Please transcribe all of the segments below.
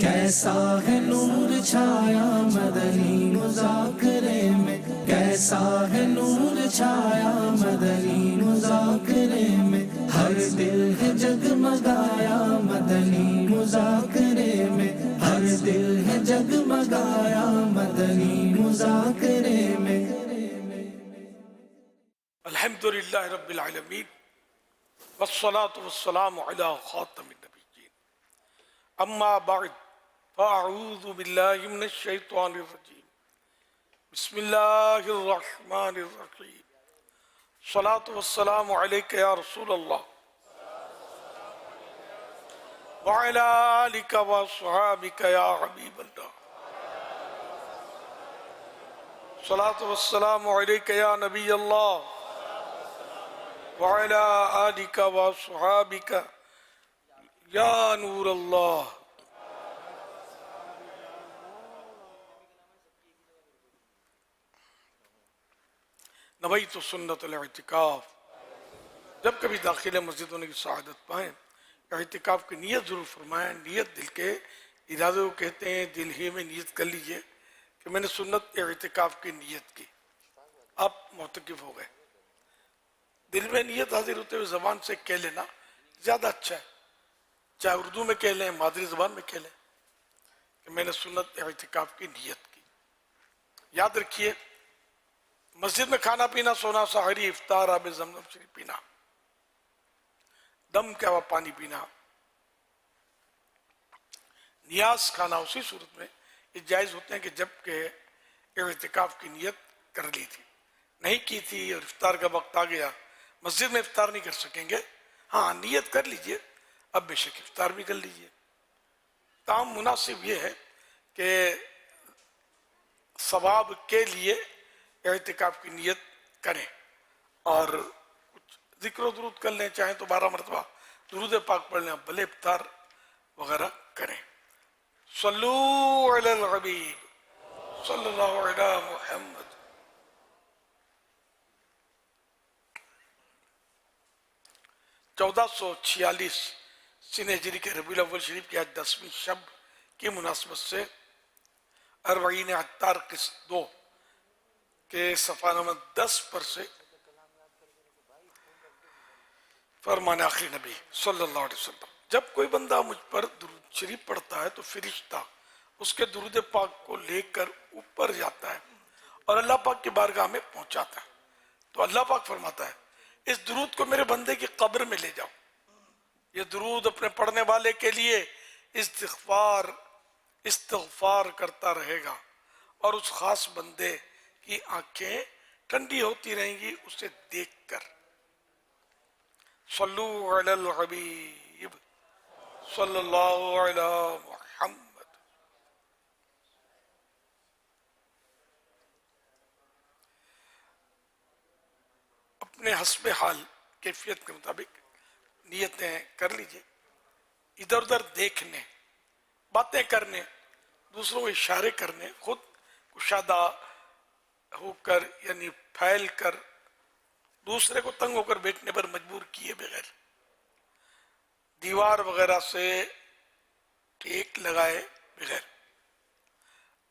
کیسا ہے نور چھایا مدنی مذاکرے میں، کیسا ہے نور چھایا مدنی مذاکرے میں، ہر دل ہے جگمگایا مدنی مذاکرے میں، ہر دل ہے جگمگایا مدنی مذاکرے میں۔ الحمدللہ رب العالمین والصلاة والسلام علی خاتم النبیین، اما بعد فاعوذ باللہ من الشیطان الرجیم، بسم اللہ الرحمن الرحیم، الصلاة والسلام علیک یا رسول اللہ وعلی آلک وصحابک یا حبیب اللہ، الصلاة والسلام علیک یا نبی اللہ وعلی آلک وصحابک یا نور اللہ۔ نویت سنت الاعتکاف، جب کبھی داخل مسجد ہونے کی سعادت پائیں اعتکاف کی نیت ضرور فرمائیں۔ نیت دل کے ارادے کو کہتے ہیں، دل ہی میں نیت کر لیجئے کہ میں نے سنت اعتکاف کی نیت کی، آپ معتکف ہو گئے۔ دل میں نیت حاضر ہوتے ہوئے زبان سے کہہ لینا زیادہ اچھا ہے، چاہے اردو میں کہہ لیں، مادری زبان میں کہہ لیں کہ میں نے سنت اعتکاف کی نیت کی۔ یاد رکھیے، مسجد میں کھانا پینا، سونا، سحری، افطار، آب زمزم شریف پینا، دم کیا ہوا پانی پینا، نیاز کھانا، اسی صورت میں یہ جائز ہوتے ہیں کہ جب کہ اعتکاف کی نیت کر لی تھی، نہیں کی تھی اور افطار کا وقت آ گیا، مسجد میں افطار نہیں کر سکیں گے، ہاں نیت کر لیجئے، اب بے شک افطار بھی کر لیجئے۔ تاہم مناسب یہ ہے کہ ثواب کے لیے اعتکاف کی نیت کریں اور کچھ ذکر و درود کر لیں، چاہیں تو 12 مرتبہ درود پاک پڑھ لیں، بھلے افطار وغیرہ کریں۔ صلو علی الحبیب صلی اللہ علی محمد۔ 1446 سنہ ہجری کے ربیع الاول شریف کی آج 10ویں شب کی مناسبت سے اربعین عطار قسط 2 کے صفحہ نمبر 10 پر سے فرمان آخری نبی صلی اللہ علیہ وسلم، جب کوئی بندہ مجھ پر درود شریف پڑھتا ہے تو فرشتہ اس کے درود پاک کو لے کر اوپر جاتا ہے اور اللہ پاک کی بارگاہ میں پہنچاتا ہے، تو اللہ پاک فرماتا ہے اس درود کو میرے بندے کی قبر میں لے جاؤ۔ یہ درود اپنے پڑھنے والے کے لیے استغفار کرتا رہے گا اور اس خاص بندے کی آنکھیں ٹھنڈی ہوتی رہیں گی اسے دیکھ کر۔ صلو علی الحبیب صلی اللہ علی محمد۔ اپنے حسب حال کیفیت کے مطابق نیتیں کر لیجئے، ادھر ادھر دیکھنے، باتیں کرنے، دوسروں کو اشارے کرنے، خود کشادہ ہو کر یعنی پھیل کر دوسرے کو تنگ ہو کر بیٹھنے پر مجبور کیے بغیر، دیوار وغیرہ سے ٹیک لگائے بغیر،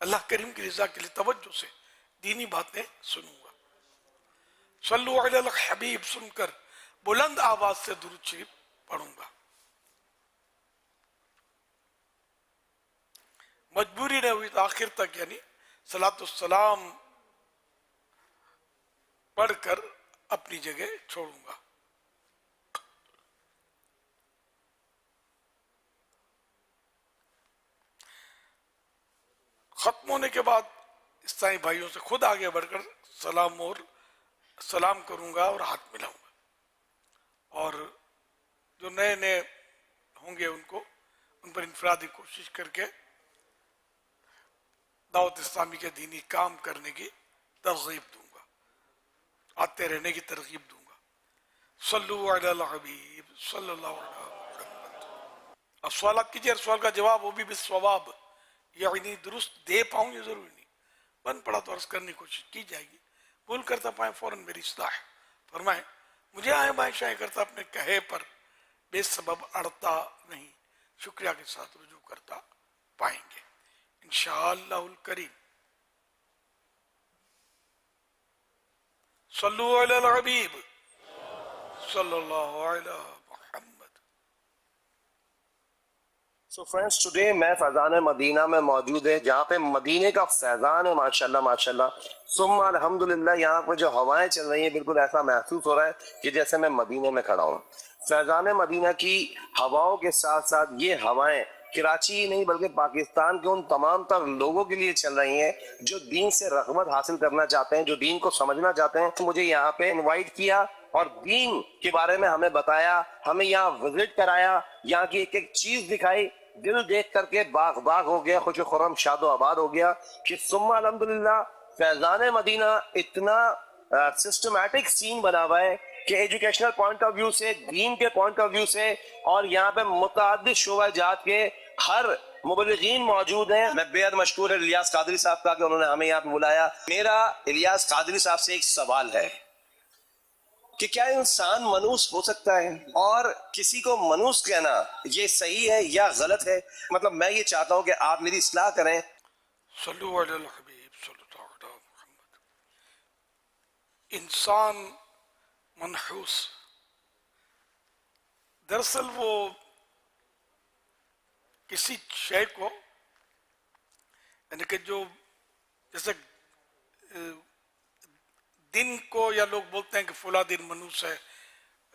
اللہ کریم کی رضا کے لیے توجہ سے دینی باتیں سنوں گا۔ صلو علی الحبیب سن کر بلند آواز سے درود شریف پڑھوں گا۔ مجبوری نہ ہوئی تو آخر تک یعنی صلاۃ السلام پڑھ کر اپنی جگہ چھوڑوں گا۔ ختم ہونے کے بعد عیسائی بھائیوں سے خود آگے بڑھ کر سلام کروں گا اور ہاتھ ملاؤں گا، اور جو نئے نئے ہوں گے ان پر انفرادی کوشش کر کے دعوت اسلامی کے دینی کام کرنے کی ترغیب دوں گا، آتے رہنے کی ترغیب دوں گا۔ صلو علی الحبیب صلی اللہ علیہ وسلم۔ اب سوالات کیجئے، ہر سوال کا جواب وہ بھی بالصواب، یعنی درست دے پاؤں یہ ضروری نہیں، بن پڑا تو عرض کرنے کی کوشش کی جائے گی، بھول کرتا پائیں فوراً میری اصلاح فرمائیں۔ مجھے آئے بائیں شائیں کرتا اپنے کہے پر بے سبب اڑتا نہیں، شکریہ کے ساتھ رجوع کرتا پائیں۔ انشاءاللہ الکریم. صلو علی الحبیب صلی اللہ علی محمد. سو فرینڈس ٹوڈے میں فیضان مدینہ میں موجود ہے جہاں پہ مدینے کا فیضان ہے ماشاءاللہ ماشاءاللہ. ثم الحمدللہ یہاں پہ جو ہوائیں چل رہی ہیں بالکل ایسا محسوس ہو رہا ہے کہ جیسے میں مدینے میں کھڑا ہوں. فیضان مدینہ کی ہواؤں کے ساتھ ساتھ یہ ہوائیں کراچی ہی نہیں بلکہ پاکستان کے ان تمام تر لوگوں کے لیے چل رہی ہیں جو دین سے رغبت حاصل کرنا چاہتے ہیں, جو دین کو سمجھنا چاہتے ہیں. مجھے یہاں پہ انوائٹ کیا اور دین کے بارے میں ہمیں بتایا, ہمیں یہاں وزٹ کرایا, یہاں کی ایک ایک چیز دکھائی. دل دیکھ کر کے باغ باغ ہو گیا, خوش و خرم شاد و آباد ہو گیا کہ ثم الحمدللہ فیضان مدینہ اتنا سسٹمیٹک سین بنا ہوا ہے کہ ایجوکیشنل پوائنٹ آف ویو سے, دین کے پوائنٹ آف ویو سے, اور یہاں پہ متعدد شعبہ جات کے ہر مبلغین موجود ہیں. میں بے حد مشکور ہے الیاس قادری صاحب کا کہ انہوں نے ہمیں یہاں پہ بلایا. میرا الیاس قادری صاحب سے ایک سوال ہے کہ کیا انسان منوس ہو سکتا ہے, اور کسی کو منوس کہنا یہ صحیح ہے یا غلط ہے؟ مطلب میں یہ چاہتا ہوں کہ آپ میری اصلاح کریں. صلو علی الحبیب صلی اللہ علی محمد. انسان منحوس, دراصل وہ کسی شے کو, یعنی کہ جو جیسے دن کو, یا لوگ بولتے ہیں کہ فلاں دن منوس ہے,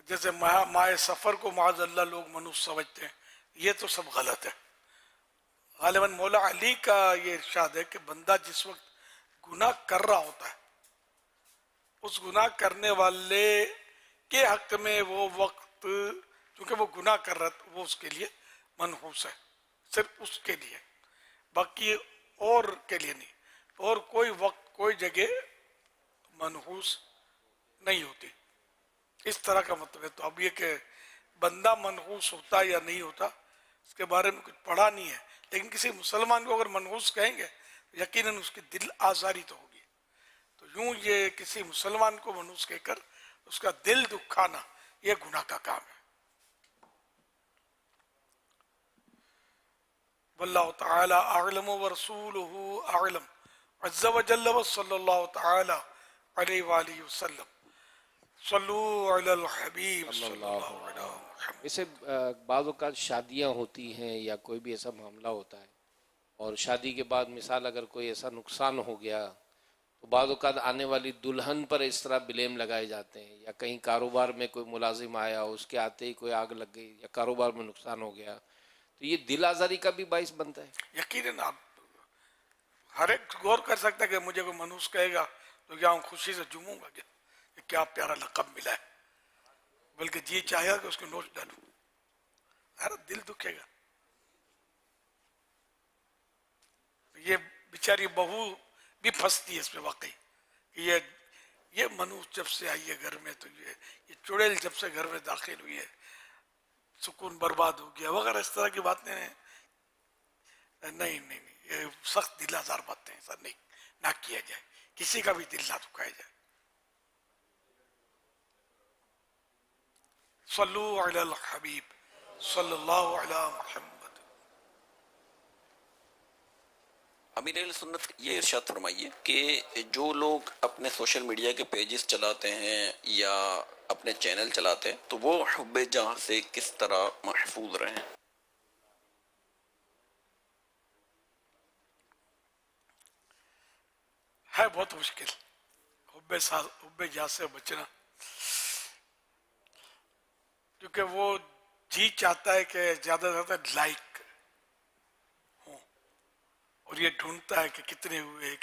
جیسے ماہ سفر کو معاذ اللہ لوگ منوس سمجھتے ہیں, یہ تو سب غلط ہے. غالباً مولا علی کا یہ ارشاد ہے کہ بندہ جس وقت گناہ کر رہا ہوتا ہے, اس گناہ کرنے والے کے حق میں وہ وقت, چونکہ وہ گناہ کر رہا ہے, وہ اس کے لیے منحوس ہے, صرف اس کے لیے, باقی اور کے لیے نہیں. اور کوئی وقت کوئی جگہ منحوس نہیں ہوتی. اس طرح کا مطلب ہے. تو اب یہ کہ بندہ منحوس ہوتا یا نہیں ہوتا اس کے بارے میں کچھ پڑھا نہیں ہے, لیکن کسی مسلمان کو اگر منحوس کہیں گے یقیناً اس کی دل آزاری تو ہوگی. تو یوں یہ کسی مسلمان کو منحوس کہہ کر اس کا دل دکھانا یہ گناہ کا کام ہے. واللہ تعالی اعلم ورسولہ اعلم عز وجل وصلی اللہ تعالی علیہ وآلہ وسلم. صلو علی الحبیب صلی اللہ علیہ وسلم. اسے بعض اوقات شادیاں ہوتی ہیں یا کوئی بھی ایسا معاملہ ہوتا ہے, اور شادی کے بعد مثال اگر کوئی ایسا نقصان ہو گیا تو بعض اوقات آنے والی دلہن پر اس طرح بلیم لگائے جاتے ہیں, یا کہیں کاروبار میں کوئی ملازم آیا اس کے آتے ہی کوئی آگ لگ گئی یا کاروبار میں نقصان ہو گیا, تو یہ دل آزاری کا بھی باعث بنتا ہے. یقیناً آپ ہر ایک غور کر سکتا ہے کہ مجھے کوئی منحوس کہے گا تو کیا ہوں خوشی سے جموں گا کہ کیا پیارا لقب ملا ہے, بلکہ جی چاہے گا کہ اس کو نوچ ڈالوں, ہر دل دکھے گا. یہ بیچاری بہو بھی پھنستی ہے اس میں واقعی کہ یہ منحوس جب سے آئی ہے گھر میں, تو یہ چڑیل جب سے گھر میں داخل ہوئی ہے سکون برباد ہو گیا وغیرہ اس طرح کی باتیں. نہیں, یہ سخت دل آزار باتیں, ایسا نہیں, نہ کیا جائے, کسی کا بھی دل نہ دکھایا جائے. صلو علی الحبیب صلی اللہ علی محمد. امیر اہل سنت یہ ارشاد فرمائیے کہ جو لوگ اپنے سوشل میڈیا کے پیجز چلاتے ہیں یا اپنے چینل چلاتے ہیں تو وہ حب جاہ سے کس طرح محفوظ رہیں؟ ہے بہت مشکل حب جاہ سے بچنا, کیونکہ وہ جی چاہتا ہے کہ زیادہ سے زیادہ لائک ہوں, اور یہ ڈھونڈتا ہے کہ کتنے ہوئے,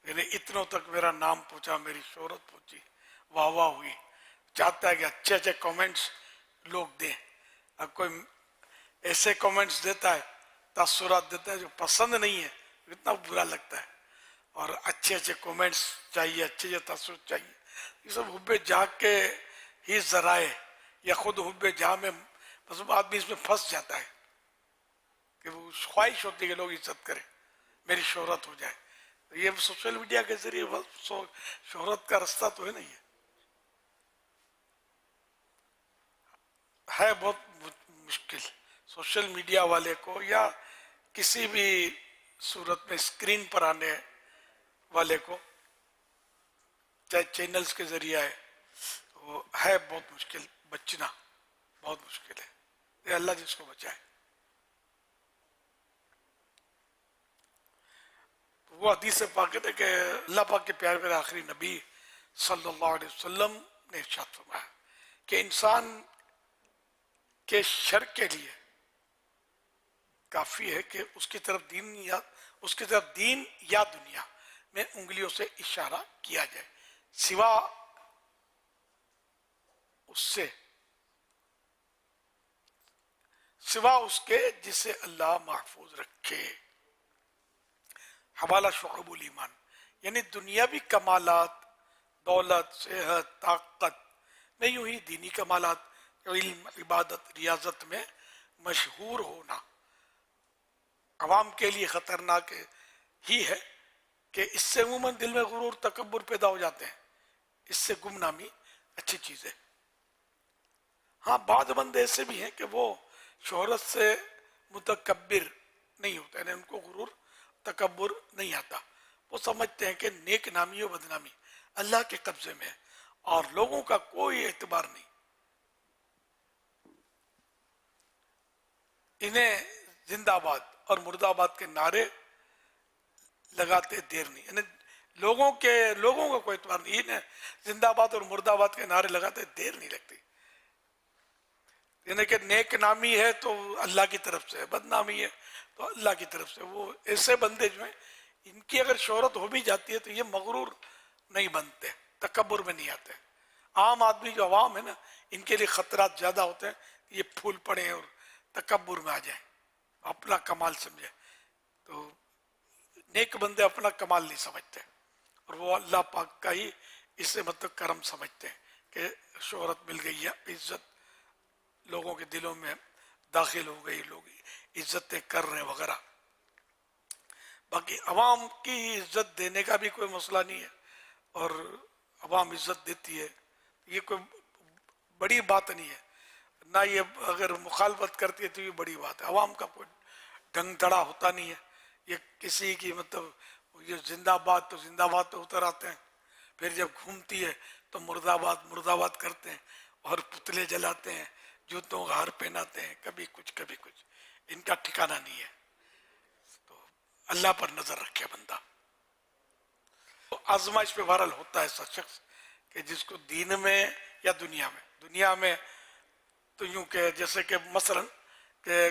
یعنی اتنوں تک میرا نام پہنچا, میری شہرت پہنچی, واہ واہ ہوئی. چاہتا ہے کہ اچھے اچھے کامنٹس لوگ دیں. اب کوئی ایسے کامنٹس دیتا ہے, تاثرات دیتا ہے جو پسند نہیں ہے, اتنا برا لگتا ہے. اور اچھے اچھے کامنٹس چاہیے, اچھے اچھے تاثرات چاہیے. یہ سب حب جاہ کے ہی ذرائع, یا خود حب جاہ میں بس آدمی اس میں پھنس جاتا ہے کہ وہ خواہش ہوتی ہے کہ لوگ عزت کریں, میری شہرت ہو جائے. یہ سوشل میڈیا کے ذریعے شہرت کا رستہ تو ہے نہیں ہے بہت مشکل سوشل میڈیا والے کو, یا کسی بھی صورت میں اسکرین پر آنے والے کو چاہے چینلز کے ذریعہ ہے وہ ہے بہت مشکل، بچنا بہت مشکل ہے، یہ اللہ جس کو بچائے۔ وہ حدیث پاک ہے کہ اللہ پاک کے پیارے پیارے آخری نبی صلی اللہ علیہ وسلم نے ارشاد فرمایا کہ انسان کے شر کے لیے کافی ہے کہ اس کی طرف دین یا دنیا میں انگلیوں سے اشارہ کیا جائے، سوا اس کے جسے اللہ محفوظ رکھے۔ حوالہ شعب الایمان، یعنی دنیاوی کمالات، دولت، صحت، طاقت میں یوں ہی دینی کمالات، علم، عبادت، ریاضت میں مشہور ہونا عوام کے لیے خطرناک ہی ہے کہ اس سے عموماً دل میں غرور، تکبر پیدا ہو جاتے ہیں، اس سے گمنامی اچھی چیز ہے۔ ہاں بعض بندے ایسے بھی ہیں کہ وہ شہرت سے متکبر نہیں ہوتے، یعنی ان کو غرور تکبر نہیں آتا، وہ سمجھتے ہیں کہ نیک نامی و بدنامی اللہ کے قبضے میں ہے اور لوگوں کا کوئی اعتبار نہیں، انہیں زندہ باد اور مردہ آباد کے نعرے لگاتے دیر نہیں، یعنی لوگوں کا کوئی اعتبار نہیں، انہیں زندہ آباد اور مردہ آباد کے نعرے لگاتے دیر نہیں لگتی، یعنی کہ نیک نامی ہے تو اللہ کی طرف سے، بدنامی ہے تو اللہ کی طرف سے۔ وہ ایسے بندے جو ہیں ان کی اگر شہرت ہو بھی جاتی ہے تو یہ مغرور نہیں بنتے، تکبر میں نہیں آتے۔ عام آدمی جو عوام ہے نا، ان کے لیے خطرات زیادہ ہوتے ہیں، یہ پھول پڑیں اور تکبر میں آ جائیں، اپنا کمال سمجھے۔ تو نیک بندے اپنا کمال نہیں سمجھتے اور وہ اللہ پاک کا ہی اس سے مطلب کرم سمجھتے ہیں کہ شہرت مل گئی ہے، عزت لوگوں کے دلوں میں داخل ہو گئی، لوگ عزتیں کر رہے وغیرہ۔ باقی عوام کی عزت دینے کا بھی کوئی مسئلہ نہیں ہے اور عوام عزت دیتی ہے، یہ کوئی بڑی بات نہیں ہے، نہ یہ اگر مخالفت کرتی ہے تو یہ بڑی بات ہے۔ عوام کا کوئی ڈھنگ دھڑا ہوتا نہیں ہے، یہ کسی کی مطلب یہ زندہ باد تو زندہ باد تو اتر آتے ہیں، پھر جب گھومتی ہے تو مردہ باد کرتے ہیں اور پتلے جلاتے ہیں، جوتوں کا ہار پہناتے ہیں، کبھی کچھ کبھی کچھ، ان کا ٹھکانہ نہیں ہے۔ تو اللہ پر نظر رکھے بندہ، تو آزمائش پہ بہرحال ہوتا ہے ایسا شخص کہ جس کو دین میں یا دنیا میں تو یوں کہ جیسے کہ مثلا کہ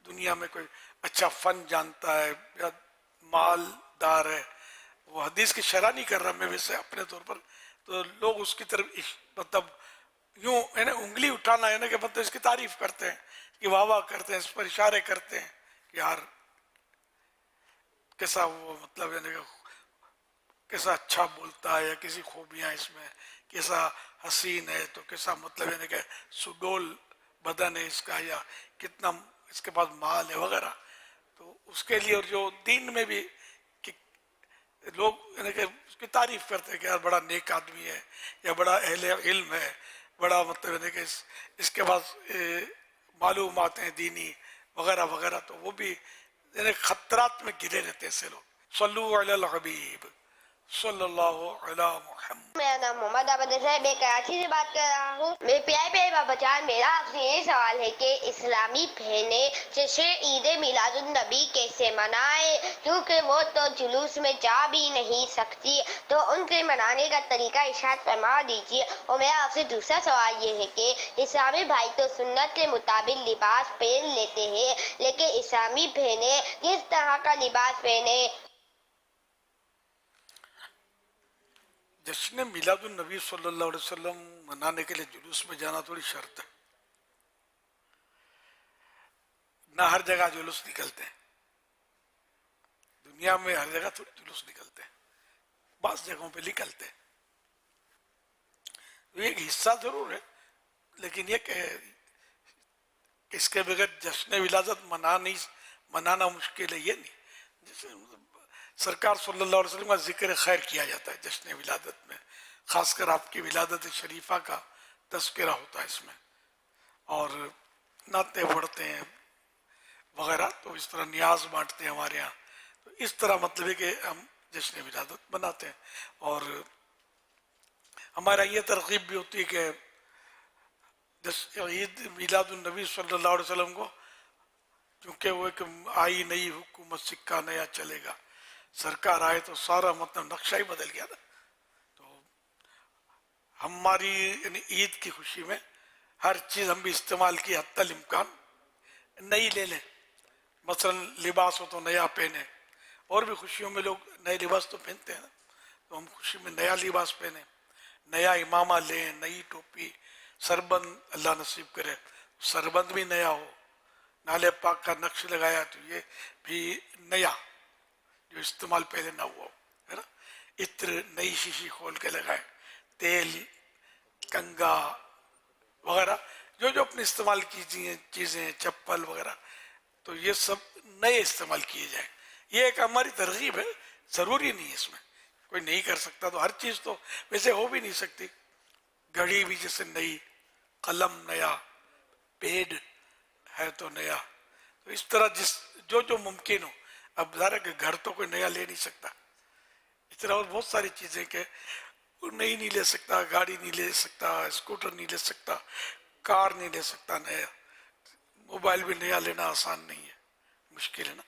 دنیا میں کوئی اچھا فن جانتا ہے یا مالدار ہے، وہ حدیث کی شرح نہیں کر رہا میں ویسے اپنے طور پر، تو لوگ اس کی طرف مطلب یوں انگلی اٹھانا ہے نا کہ مطلب اس کی تعریف کرتے ہیں، کہ واہ واہ کرتے ہیں، اس پر اشارے کرتے ہیں کہ یار کیسا وہ مطلب یعنی کہ کیسا اچھا بولتا ہے، یا کسی خوبیاں اس میں، کیسا حسین ہے، تو کیسا مطلب یعنی کہ سڈول بدن ہے اس کا، یا کتنا اس کے پاس مال ہے وغیرہ۔ تو اس کے لیے اور جو دین میں بھی لوگ یعنی کہ اس کی تعریف کرتے ہیں کہ یار بڑا نیک آدمی ہے یا بڑا اہل علم ہے، بڑا مطلب یعنی کہ اس کے پاس معلومات ہیں دینی وغیرہ وغیرہ، تو وہ بھی یعنی خطرات میں گرے رہتے ہیں سے لوگ۔ صلو علی الحبیب صلی اللہ علی محمد۔ میرا نام محمد عابد ہے، میں کراچی سے بات کر رہا ہوں۔ میرے پیارے پیارے بابا جان، میرا آپ سے یہ سوال ہے کہ اسلامی بہنیں جشن عید میلاد النبی کیسے منائیں، کیونکہ وہ تو جلوس میں جا بھی نہیں سکتی، تو ان کے منانے کا طریقہ ارشاد فرما دیجیے۔ اور میرا آپ سے دوسرا سوال یہ ہے کہ اسلامی بھائی تو سنت کے مطابق لباس پہن لیتے ہیں، لیکن اسلامی بہنیں کس طرح کا لباس پہنے؟ جشن میلاد النبی صلی اللہ علیہ وسلم منانے کے لیے جلوس میں جانا تھوڑی شرط ہے، نہ ہر جگہ جلوس نکلتے ہیں، دنیا میں ہر جگہ تھوڑی جلوس نکلتے ہیں، بعض جگہوں پہ نکلتے ہیں، یہ ایک حصہ ضرور ہے، لیکن یہ کہ اس کے بغیر جشن ولادت منانا مشکل ہے، یہ نہیں۔ جیسے سرکار صلی اللہ علیہ وسلم کا ذکر خیر کیا جاتا ہے جشن ولادت میں، خاص کر آپ کی ولادت شریفہ کا تذکرہ ہوتا ہے اس میں، اور نعتیں پڑھتے ہیں، وغیرہ، تو اس طرح نیاز بانٹتے ہیں ہمارے یہاں. تو اس طرح مطلب ہے کہ ہم جشن ولادت مناتے ہیں. اور ہمارا یہ ترغیب بھی ہوتی ہے کہ عید میلاد النبی صلی اللہ علیہ وسلم کو، کیونکہ وہ ایک آئی نئی حکومت، سکہ نیا چلے گا، سرکار آئے تو سارا مطلب نقشہ ہی بدل گیا نا. تو ہماری یعنی عید کی خوشی میں ہر چیز ہم بھی استعمال کی حتی الامکان نئی لے لیں. مثلا لباس ہو تو نیا پہنے، اور بھی خوشیوں میں لوگ نئے لباس تو پہنتے ہیں نا، تو ہم خوشی میں نیا لباس پہنیں، نیا امامہ لیں، نئی ٹوپی، سربند اللہ نصیب کرے سربند بھی نیا ہو، نالے پاک کا نقش لگایا تو یہ بھی نیا جو استعمال پہلے نہ ہوا ہو، ہے نا. عطر نئی شیشی کھول کے لگائے، تیل، کنگا وغیرہ جو جو اپنے استعمال کی چیزیں، چپل وغیرہ، تو یہ سب نئے استعمال کیے جائیں. یہ ایک ہماری ترغیب ہے، ضروری نہیں ہے اس میں کوئی نہیں کر سکتا. تو ہر چیز تو ویسے ہو بھی نہیں سکتی. گھڑی بھی جیسے نئی، قلم نیا، پیڈ ہے تو نیا. تو اس طرح جو ممکن ہو. اب ظاہر کہ گھر تو کوئی نیا لے نہیں سکتا، اس طرح اور بہت ساری چیزیں کہ نئی نہیں لے سکتا، گاڑی نہیں لے سکتا، اسکوٹر نہیں لے سکتا، کار نہیں لے سکتا نیا. موبائل بھی نیا لینا آسان نہیں ہے، مشکل ہے نا.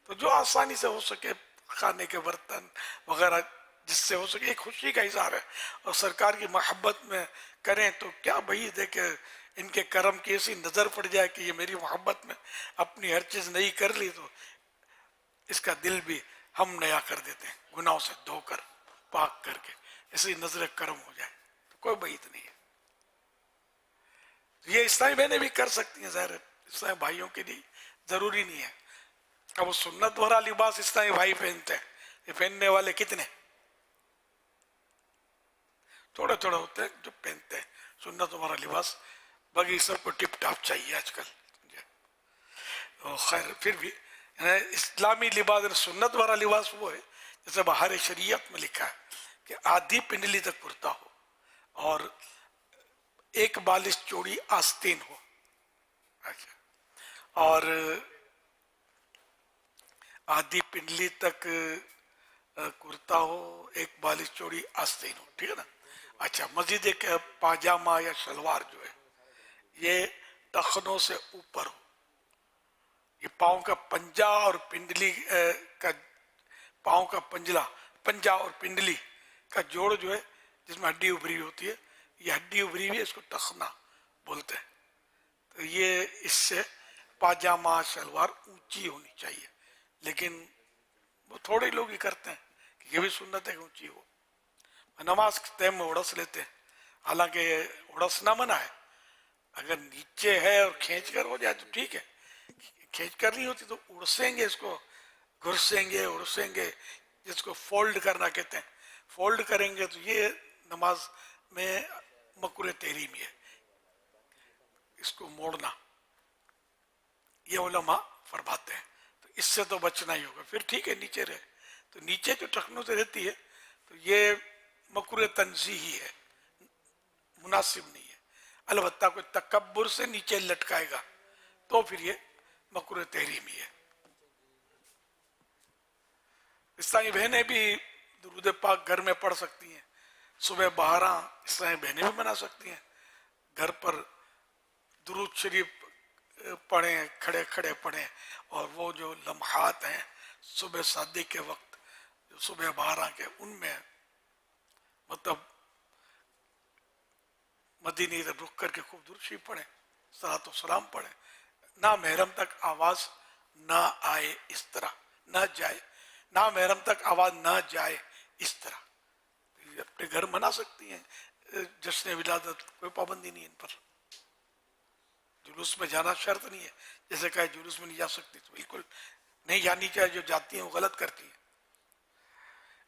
تو جو آسانی سے ہو سکے، کھانے کے برتن وغیرہ جس سے ہو سکے، ایک خوشی کا اظہار ہے. اور سرکار کی محبت میں کریں تو کیا بھئی دیکھے ان کے کرم کی ایسی نظر پڑ جائے کہ یہ میری محبت میں اپنی ہر چیز نئی کر لی، تو اس کا دل بھی ہم نیا کر دیتے ہیں، گناہوں سے دھو کر پاک کر کے ایسی نظر کرم ہو جائے تو کوئی بعید نہیں ہے. یہ اسلامی بہنیں بھی کر سکتی ہیں، ظاہر ہے اسلامی بھائیوں کے لیے ضروری نہیں ہے. اب وہ سنت بھرا لباس اسلامی بھائی پہنتے ہیں، یہ پہننے والے کتنے تھوڑے تھوڑے ہوتے ہیں جو پہنتے ہیں سنت بھرا لباس. باقی سب کو ٹپ ٹاپ چاہیے آج کل. خیر پھر بھی اسلامی لباس، سنت بھرا لباس وہ ہے جیسے بہار شریعت میں لکھا ہے کہ آدھی پنڈلی تک کرتا ہو اور ایک بالش چوڑی آستین ہو. اچھا، اور آدھی پنڈلی تک کرتا ہو، ایک بالش چوڑی آستین ہو، ٹھیک ہے نا. اچھا، مزید ایک پاجامہ یا شلوار جو ہے یہ ٹخنوں سے اوپر ہو. یہ پاؤں کا پنجہ اور پنڈلی کا، پاؤں کا پنجہ اور پنڈلی کا جوڑ جو ہے جس میں ہڈی ابری ہوتی ہے، یہ ہڈی ابری ہوئی ہے، اس کو ٹخنا بولتے ہیں. تو یہ اس سے پاجامہ شلوار اونچی ہونی چاہیے، لیکن وہ تھوڑے لوگ ہی کرتے ہیں کہ یہ بھی سنت ہے کہ اونچی ہو. نماز کے ٹائم میں اڑس لیتے ہیں، حالانکہ اڑسنا منع ہے. اگر نیچے ہے اور کھینچ کر ہو جائے تو ٹھیک ہے، کھینچ کر نہیں ہوتی تو اڑسیں گے، اس کو گھرسیں گے، اڑسیں گے، جس کو فولڈ کرنا کہتے ہیں. فولڈ کریں گے تو یہ نماز میں مکروہ تحریمی ہے، اس کو موڑنا یہ علماء فرماتے ہیں. تو اس سے تو بچنا ہی ہوگا. پھر ٹھیک ہے نیچے رہے، تو نیچے جو ٹخنوں سے رہتی ہے تو یہ مکروہ تنزیہی ہے، مناسب نہیں ہے. البتہ کوئی تکبر سے نیچے لٹکائے گا تو پھر یہ مکروہ تحریمی ہے. اسلامی بہنیں بھی درود پاک گھر میں پڑھ سکتی ہیں. صبح 12 اسلامی بہنیں بھی بنا سکتی ہیں، گھر پر درود شریف پڑھیں، کھڑے کھڑے پڑھیں. اور وہ جو لمحات ہیں صبح صادق کے وقت، جو صبح 12 کے، ان میں مطلب مدینی سے رک کر کے خوب درود شریف پڑھیں، صلاۃ و سلام پڑھیں. نہ محرم تک آواز نہ آئے، اس طرح نہ جائے، نہ محرم تک آواز نہ جائے اس طرح. اپنے گھر منا سکتی ہیں جشن ولادت، کوئی پابندی نہیں ان پر. جلوس میں جانا شرط نہیں ہے، جیسے کہا جلوس میں نہیں جا سکتی تو بالکل نہیں جانی چاہیے. جو جاتی ہیں وہ غلط کرتی ہیں.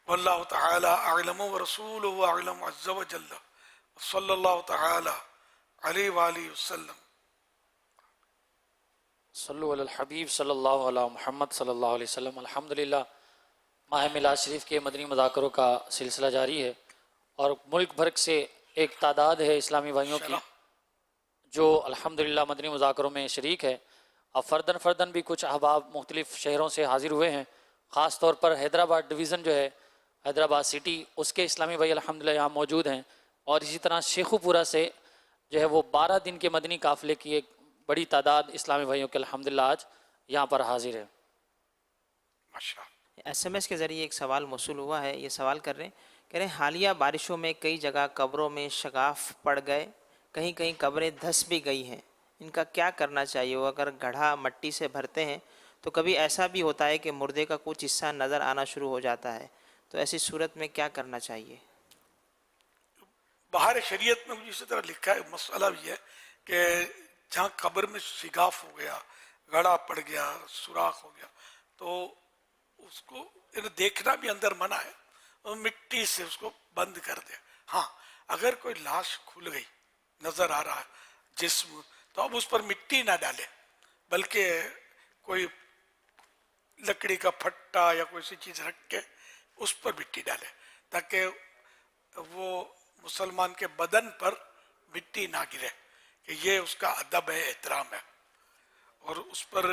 واللہ تعالی اعلم ورسولہ اعلم عز وجل صلی اللہ تعالی علیہ وآلہ وسلم. صلو علی الحبیب صلی اللہ علیہ محمد صلی اللہ علیہ وسلم. الحمدللہ ماہ میلاد شریف کے مدنی مذاکروں کا سلسلہ جاری ہے، اور ملک بھر سے ایک تعداد ہے اسلامی بھائیوں کی جو الحمدللہ مدنی مذاکروں میں شریک ہے. اب فردن بھی کچھ احباب مختلف شہروں سے حاضر ہوئے ہیں، خاص طور پر حیدرآباد ڈویژن جو ہے، حیدرآباد سٹی، اس کے اسلامی بھائی الحمدللہ یہاں موجود ہیں، اور اسی طرح شیخو پورہ سے جو ہے وہ 12 دن کے مدنی قافلے کی ایک بڑی تعداد اسلامی بھائیوں کے الحمدللہ آج یہاں پر حاضر ہے۔ ماشاء ایس ایم ایس کے ذریعے ایک سوال موصول ہوا ہے، یہ سوال کہہ رہے ہیں حالیہ بارشوں میں کئی جگہ قبروں میں شگاف پڑ گئے، کہیں کہیں قبریں دھس بھی گئی ہیں، ان کا کیا کرنا چاہیے؟ وہ اگر گڑھا مٹی سے بھرتے ہیں تو کبھی ایسا بھی ہوتا ہے کہ مردے کا کچھ حصہ نظر آنا شروع ہو جاتا ہے، تو ایسی صورت میں کیا کرنا چاہیے؟ باہر شریعت میں مجھے اسی طرح لکھا ہے، مسئلہ بھی ہے کہ جہاں قبر میں شگاف ہو گیا، گڑھا پڑ گیا، سوراخ ہو گیا، تو اس کو دیکھنا بھی اندر منع ہے، اور مٹی سے اس کو بند کر دے۔ ہاں اگر کوئی لاش کھل گئی نظر آ رہا ہے جسم، تو اب اس پر مٹی نہ ڈالے، بلکہ کوئی لکڑی کا پھٹا یا کوئی سی چیز رکھ کے اس پر مٹی ڈالے، تاکہ وہ مسلمان کے بدن پر مٹی نہ گرے، کہ یہ اس کا ادب ہے، احترام ہے۔ اور اس پر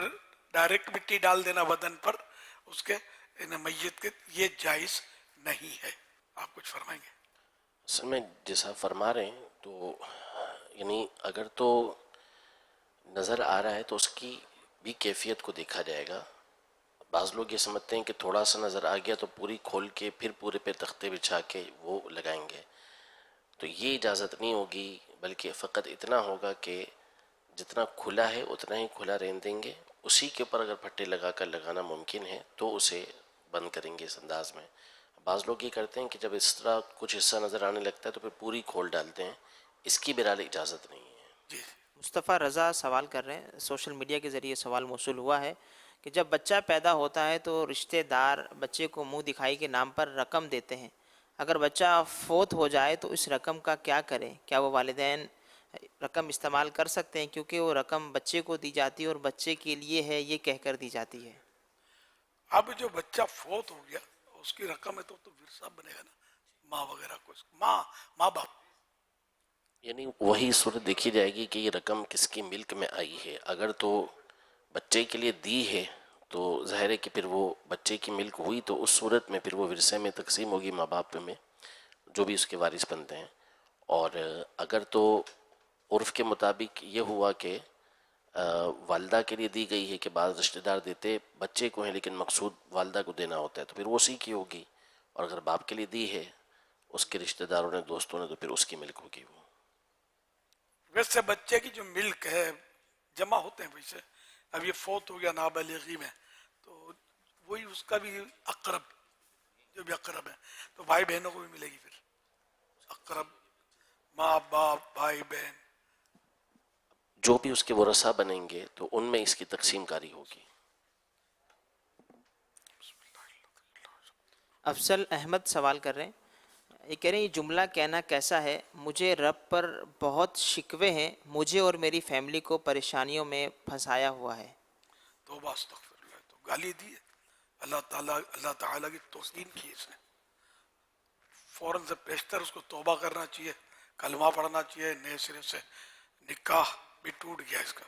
ڈائریکٹ مٹی ڈال دینا بدن پر اس کے میت کے، یہ جائز نہیں ہے۔ آپ کچھ فرمائیں گے؟ اصل میں جیسا فرما رہے ہیں تو یعنی اگر تو نظر آ رہا ہے تو اس کی بھی کیفیت کو دیکھا جائے گا۔ بعض لوگ یہ سمجھتے ہیں کہ تھوڑا سا نظر آ گیا تو پوری کھول کے پھر پورے پہ تختے بچھا کے وہ لگائیں گے، تو یہ اجازت نہیں ہوگی، بلکہ فقط اتنا ہوگا کہ جتنا کھلا ہے اتنا ہی کھلا رہنے دیں گے، اسی کے اوپر اگر پھٹے لگا کر لگانا ممکن ہے تو اسے بند کریں گے اس انداز میں۔ بعض لوگ یہ کرتے ہیں کہ جب اس طرح کچھ حصہ نظر آنے لگتا ہے تو پھر پوری کھول ڈالتے ہیں، اس کی بہرحال اجازت نہیں ہے۔ جی مصطفیٰ رضا سوال کر رہے ہیں، سوشل میڈیا کے ذریعے سوال موصول ہوا ہے کہ جب بچہ پیدا ہوتا ہے تو رشتہ دار بچے کو منہ دکھائی کے نام پر رقم دیتے ہیں، اگر بچہ فوت ہو جائے تو اس رقم کا کیا کریں؟ کیا وہ والدین رقم استعمال کر سکتے ہیں؟ کیونکہ وہ رقم بچے کو دی جاتی ہے اور بچے کے لیے ہے یہ کہہ کر دی جاتی ہے۔ اب جو بچہ فوت ہو گیا اس کی رقم ہے تو ورثہ بنے گا نا، ماں وغیرہ کو، ماں باپ۔ یعنی وہی صورت دیکھی جائے گی کہ یہ رقم کس کی ملک میں آئی ہے۔ اگر تو بچے کے لیے دی ہے تو ظاہر ہے کہ پھر وہ بچے کی ملک ہوئی، تو اس صورت میں پھر وہ ورثے میں تقسیم ہوگی ماں باپ میں، جو بھی اس کے وارث بنتے ہیں۔ اور اگر تو عرف کے مطابق یہ ہوا کہ والدہ کے لیے دی گئی ہے کہ بعض رشتہ دار دیتے بچے کو ہیں لیکن مقصود والدہ کو دینا ہوتا ہے، تو پھر وہ اسی کی ہوگی، اور اگر باپ کے لیے دی ہے اس کے رشتہ داروں نے، دوستوں نے، تو پھر اس کی ملک ہوگی وہ۔ ویسے بچے کی جو ملک ہے جمع ہوتے ہیں ویسے، اب یہ فوت ہو گیا نابالغی میں تو وہی اس کا بھی اقرب، جو بھی اقرب ہے تو بھائی بہنوں کو بھی ملے گی، پھر اقرب ماں باپ بھائی بہن جو بھی اس کے ورثاء بنیں گے تو ان میں اس کی تقسیم کاری ہوگی۔ افضل احمد سوال کر رہے ہیں، یہ کہہ رہے ہیں یہ جملہ کہنا کیسا ہے؟ مجھے رب پر بہت شکوے ہیں، مجھے اور میری فیملی کو پریشانیوں میں پھنسایا ہوا ہے۔ توبہ استغفر اللہ، تو گالی دی ہے اللہ تعالیٰ کی توہین کی اس نے، فوراً سے پیشتر اس کو توبہ کرنا چاہیے، کلمہ پڑھنا چاہیے، نئے سرے سے نکاح بھی ٹوٹ گیا اس کا،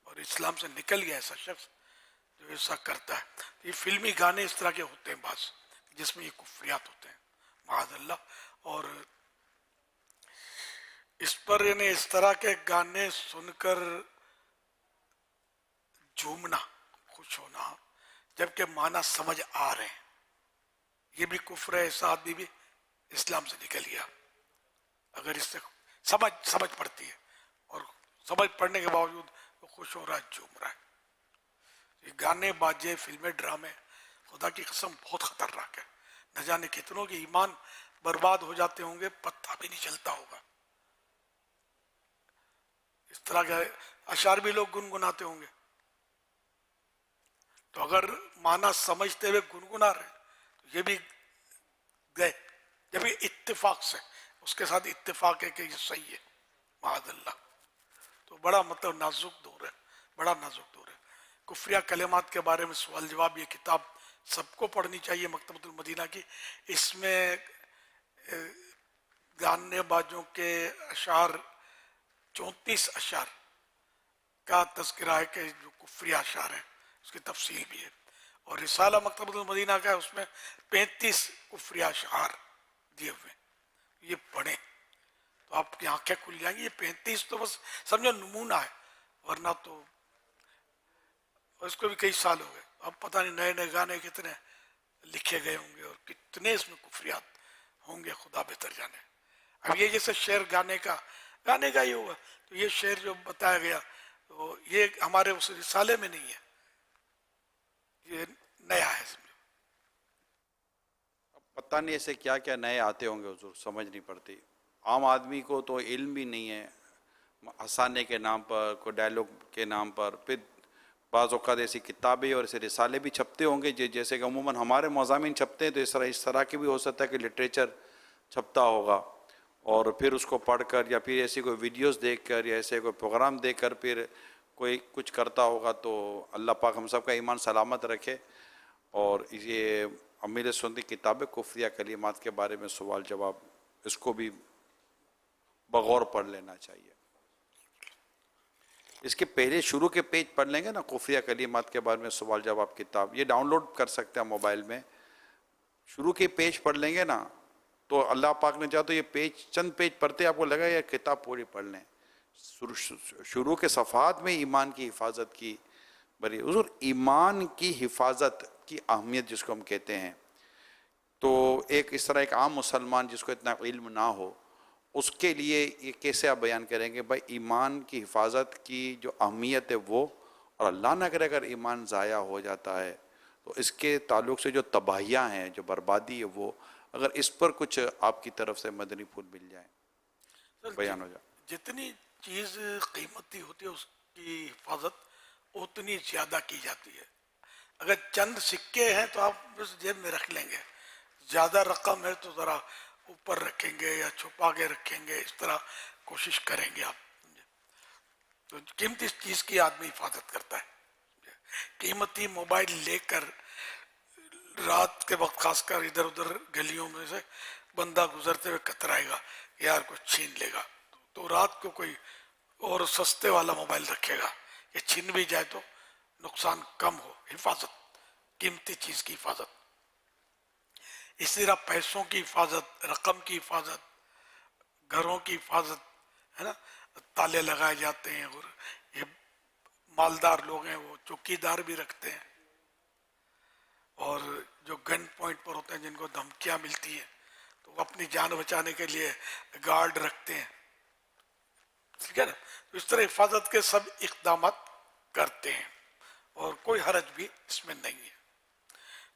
اور اسلام سے نکل گیا ایسا شخص جو ایسا کرتا ہے۔ یہ فلمی گانے اس طرح کے ہوتے ہیں بعض، جس میں یہ کفریات ہوتے ہیں معاذ اللہ، اور اس پر یعنی اس طرح کے گانے سن کر جھومنا، خوش ہونا، جبکہ معنی سمجھ آ رہے ہیں، یہ بھی کفر ہے، ایسا آدمی بھی اسلام سے نکل گیا اگر اس سے سمجھ پڑتی ہے، اور سمجھ پڑنے کے باوجود وہ خوش ہو رہا ہے، جھوم رہا ہے۔ یہ گانے باجے فلمیں ڈرامے خدا کی قسم بہت خطرناک ہے، نہ جانے کتنوں کے ایمان برباد ہو جاتے ہوں گے، پتہ بھی نہیں چلتا ہوگا۔ اس طرح کے اشعار بھی لوگ گنگناتے ہوں گے، تو اگر معنی سمجھتے ہوئے گنگنا رہے تو یہ بھی گئے، جب بھی اتفاق سے اس کے ساتھ اتفاق ہے کہ یہ صحیح ہے معاذ اللہ، تو بڑا مطلب نازک دور ہے، بڑا نازک دور ہے۔ کفریہ کلمات کے بارے میں سوال جواب، یہ کتاب سب کو پڑھنی چاہیے مکتبۃ المدینہ کی، اس میں گانے بازوں کے اشعار 34 اشعار کا تذکرہ ہے کہ جو کفری اشعار ہیں اس کی تفصیل بھی ہے، اور رسالہ مکتبۃ المدینہ کا ہے، اس میں 35 کفری اشعار دیے ہوئے ہیں، یہ پڑھیں تو آپ کی آنکھیں کھل جائیں گی۔ یہ 35 تو بس سمجھو نمونہ ہے، ورنہ تو اس کو بھی کئی سال ہو گئے، اب پتہ نہیں نئے نئے گانے کتنے لکھے گئے ہوں گے اور کتنے اس میں کفریات ہوں گے، خدا بہتر جانے۔ اب یہ جیسے شعر گانے کا ہی ہوا، تو یہ شعر جو بتایا گیا تو یہ ہمارے اس رسالے میں نہیں ہے، یہ نیا ہے سمجھو۔ پتہ نہیں ایسے کیا کیا نئے آتے ہوں گے حضور، سمجھ نہیں پڑتی۔ عام آدمی کو تو علم بھی نہیں ہے، ہنسانے کے نام پر، کوئی ڈائلاگ کے نام پر، پھر بعض اوقات ایسی کتابیں اور ایسے رسالے بھی چھپتے ہوں گے جیسے کہ عموماً ہمارے مضامین چھپتے ہیں، تو اس طرح کی بھی ہو سکتا ہے کہ لٹریچر چھپتا ہوگا، اور پھر اس کو پڑھ کر یا پھر ایسی کوئی ویڈیوز دیکھ کر یا ایسے کوئی پروگرام دیکھ کر پھر کوئی کچھ کرتا ہوگا۔ تو اللہ پاک ہم سب کا ایمان سلامت رکھے۔ اور یہ امیر سنتی کتاب کفریہ کلمات کے بارے میں سوال جواب، اس کو بھی بغور پڑھ لینا چاہیے۔ اس کے پہلے شروع کے پیج پڑھ لیں گے نا، کفریہ کلمات کے بارے میں سوال جواب کتاب، یہ ڈاؤن لوڈ کر سکتے ہیں موبائل میں، شروع کے پیج پڑھ لیں گے نا تو اللہ پاک نے چاہا تو یہ پیج چند پیج پڑھتے آپ کو لگا یہ کتاب پوری پڑھ لیں۔ شروع کے صفحات میں ایمان کی حفاظت کی بری حضور، ایمان کی حفاظت کی اہمیت جس کو ہم کہتے ہیں، تو ایک اس طرح ایک عام مسلمان جس کو اتنا علم نہ ہو، اس کے لیے یہ کیسے آپ بیان کریں گے بھائی ایمان کی حفاظت کی جو اہمیت ہے وہ، اور اللہ نہ کرے اگر ایمان ضائع ہو جاتا ہے تو اس کے تعلق سے جو تباہیاں ہیں، جو بربادی ہے، وہ اگر اس پر کچھ آپ کی طرف سے مدنی پھول مل جائیں، بیان ہو جائے۔ جتنی چیز قیمتی ہوتی ہے اس کی حفاظت اتنی زیادہ کی جاتی ہے۔ اگر چند سکے ہیں تو آپ بس جیب میں رکھ لیں گے، زیادہ رقم ہے تو ذرا اوپر رکھیں گے یا چھپا کے رکھیں گے، اس طرح کوشش کریں گے آپ۔ تو قیمتی چیز کی آدمی حفاظت کرتا ہے۔ قیمتی موبائل لے کر رات کے وقت خاص کر ادھر ادھر گلیوں میں سے بندہ گزرتے ہوئے کترائے گا، یار کچھ چھین لے گا، تو رات کو کوئی اور سستے والا موبائل رکھے گا کہ چھین بھی جائے تو نقصان کم ہو۔ حفاظت، قیمتی چیز کی حفاظت، اسی طرح پیسوں کی حفاظت، رقم کی حفاظت، گھروں کی حفاظت ہے نا، تالے لگائے جاتے ہیں، اور یہ مالدار لوگ ہیں وہ چوکی دار بھی رکھتے ہیں، اور جو گن پوائنٹ پر ہوتے ہیں جن کو دھمکیاں ملتی ہیں تو وہ اپنی جان بچانے کے لیے گارڈ رکھتے ہیں، ٹھیک ہے نا۔ تو اس طرح حفاظت کے سب اقدامات کرتے ہیں اور کوئی حرج بھی اس میں نہیں ہے۔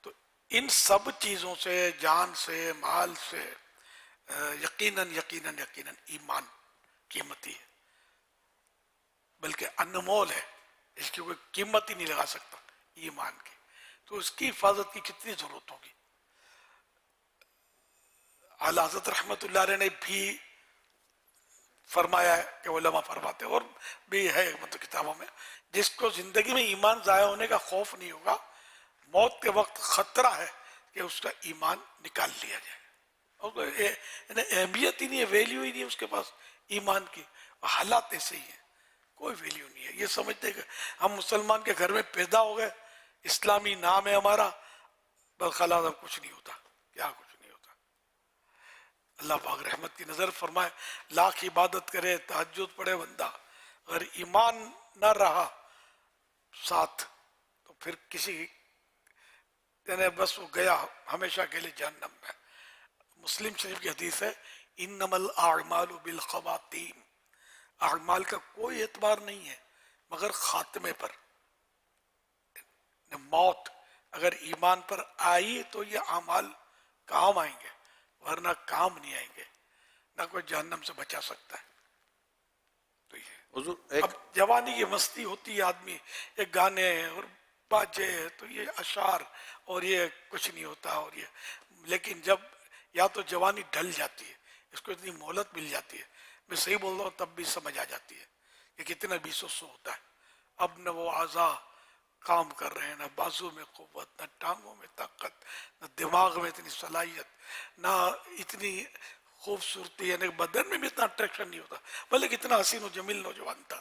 تو ان سب چیزوں سے، جان سے، مال سے، یقیناً ایمان قیمتی ہے، بلکہ انمول ہے، اس کی کوئی قیمت ہی نہیں لگا سکتا ایمان کی۔ تو اس کی حفاظت کی کتنی ضرورت ہوگی۔ اعلیٰ حضرت رحمۃ اللہ علیہ نے بھی فرمایا ہے کہ علماء فرماتے ہیں، اور بھی ہے مطلب کتابوں میں، جس کو زندگی میں ایمان ضائع ہونے کا خوف نہیں ہوگا، موت کے وقت خطرہ ہے کہ اس کا ایمان نکال لیا جائے، اور اہمیت ہی نہیں ہے، ویلیو ہی نہیں ہے اس کے پاس ایمان کی، حالات ایسے ہی ہیں، کوئی ویلیو نہیں ہے۔ یہ سمجھتے کہ ہم مسلمان کے گھر میں پیدا ہو گئے، اسلامی نام ہے ہمارا، بس خلاص اب کچھ نہیں ہوتا، کیا کچھ نہیں ہوتا۔ اللہ پاک رحمت کی نظر فرمائے، لاکھ عبادت کرے، تہجد پڑھے بندہ، اگر ایمان نہ رہا ساتھ تو پھر کسی یعنی بس وہ گیا ہمیشہ کے لیے جہنم میں۔ مسلم شریف کی حدیث ہے، انما الاعمال بالخواتیم، اعمال کا کوئی اعتبار نہیں ہے مگر خاتمے پر۔ موت اگر ایمان پر آئی تو یہ اعمال کام آئیں گے، ورنہ کام نہیں آئیں گے، نہ کوئی جہنم سے بچا سکتا ہے۔ تو یہ اب جوانی کی مستی ہوتی ہے، آدمی ایک گانے اور باجے تو یہ اشعار اور یہ کچھ نہیں ہوتا، اور یہ لیکن جب یا تو جوانی ڈھل جاتی ہے، اس کو اتنی مہلت مل جاتی ہے، میں صحیح بول رہا ہوں تب بھی سمجھ آ جاتی ہے کہ کتنا بیسو سو ہوتا ہے۔ اب نہ وہ اعضاء کام کر رہے ہیں، نہ بازو میں قوت، نہ ٹانگوں میں طاقت، نہ دماغ میں اتنی صلاحیت، نہ اتنی خوبصورتی، یعنی بدن میں بھی اتنا اٹریکشن نہیں ہوتا، بلکہ کتنا حسین و جمیل نوجوان تھا،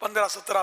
15-17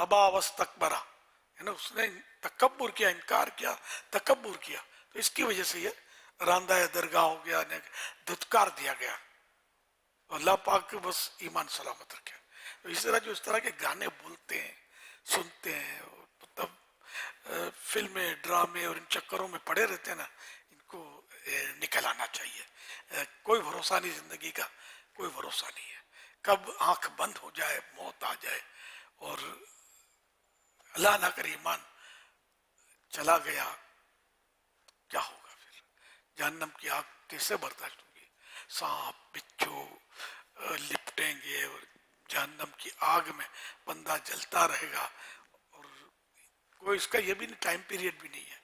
ابا وستکبرا، یعنی اس نے تکبر کیا، انکار کیا، تکبر کیا، تو اس کی وجہ سے یہ راندہ درگاہ ہو گیا، دھتکار دیا گیا. اللہ پاک بس ایمان سلامت رکھے. تو اس طرح جو اس طرح کے گانے بولتے ہیں، سنتے ہیں، مطلب فلمیں، ڈرامے اور ان چکروں میں پڑے رہتے ہیں نا، ان کو نکل آنا چاہیے. کوئی بھروسہ نہیں زندگی کا، کوئی بھروسہ نہیں ہے. کب آنکھ بند ہو جائے، موت آ جائے اور اللہ نہ کرے ایمان چلا گیا، کیا ہوگا پھر؟ جہنم کی آگ کیسے برداشت ہوگی؟ سانپ بچھو لپٹیں گے اور جہنم کی آگ میں بندہ جلتا رہے گا. اور کوئی اس کا یہ بھی نہیں، ٹائم پیریڈ بھی نہیں ہے.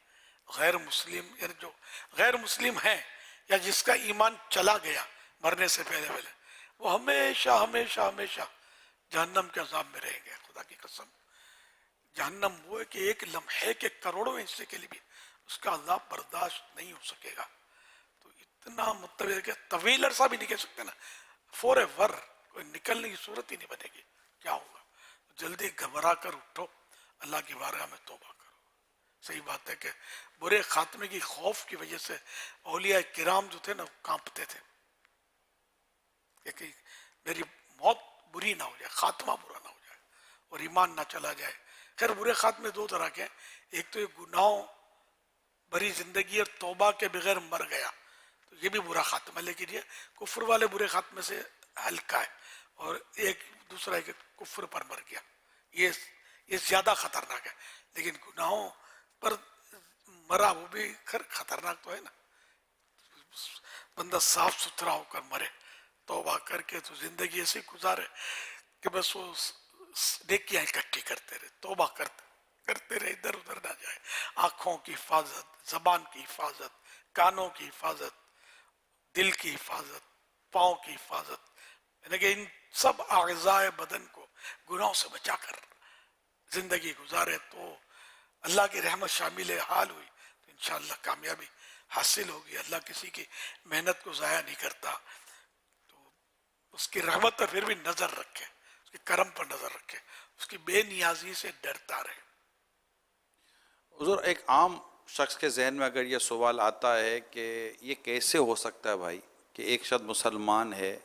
غیر مسلم، یعنی جو غیر مسلم ہیں یا جس کا ایمان چلا گیا مرنے سے پہلے پہلے، وہ ہمیشہ ہمیشہ ہمیشہ جہنم کے عذاب میں رہیں گے. خدا کی قسم، جہنم وہ ہے کہ ایک لمحے کے کروڑوں حصے کے لیے بھی اس کا عذاب برداشت نہیں ہو سکے گا. تو اتنا مطلب ہے کہ طویل عرصہ بھی نہیں کہہ سکتے نا، فور ایور، کوئی نکلنے کی صورت ہی نہیں بنے گی. کیا ہوگا؟ جلدی گھبرا کر اٹھو، اللہ کی بارگاہ میں توبہ کرو. صحیح بات ہے کہ برے خاتمے کی خوف کی وجہ سے اولیاء کرام جو تھے نا کانپتے تھے کہ میری موت بری نہ ہو جائے، خاتمہ برا نہ ہو جائے اور ایمان نہ چلا جائے. خیر برے خاتمے دو طرح کے ہیں، ایک تو یہ گناہوں بری زندگی اور توبہ کے بغیر مر گیا تو یہ بھی برا خاتمہ، لیکن یہ کفر والے برے خاتمے سے ہلکا ہے. اور ایک دوسرا ہے کہ کفر پر مر گیا، یہ زیادہ خطرناک ہے. لیکن گناہوں پر مرا وہ بھی خطرناک تو ہے نا. بندہ صاف ستھرا ہو کر مرے، توبہ کر کے تو زندگی ایسے گزارے کہ بس وہ نیکیاں اکٹھی کرتے رہے، توبہ کرتے رہے، ادھر ادھر نہ جائے. آنکھوں کی حفاظت، زبان کی حفاظت، کانوں کی حفاظت، دل کی حفاظت، پاؤں کی حفاظت، یعنی کہ ان سب اعضاء بدن کو گناہوں سے بچا کر زندگی گزارے تو اللہ کی رحمت شامل حال ہوئی تو انشاءاللہ کامیابی حاصل ہوگی. اللہ کسی کی محنت کو ضائع نہیں کرتا، تو اس کی رحمت پر پھر بھی نظر رکھے، اس کے کرم پر نظر رکھے، اس کی بے نیازی سے ڈرتا رہے. حضور ایک عام شخص کے ذہن میں اگر یہ سوال آتا ہے کہ یہ کیسے ہو سکتا ہے بھائی کہ ایک شخص مسلمان ہے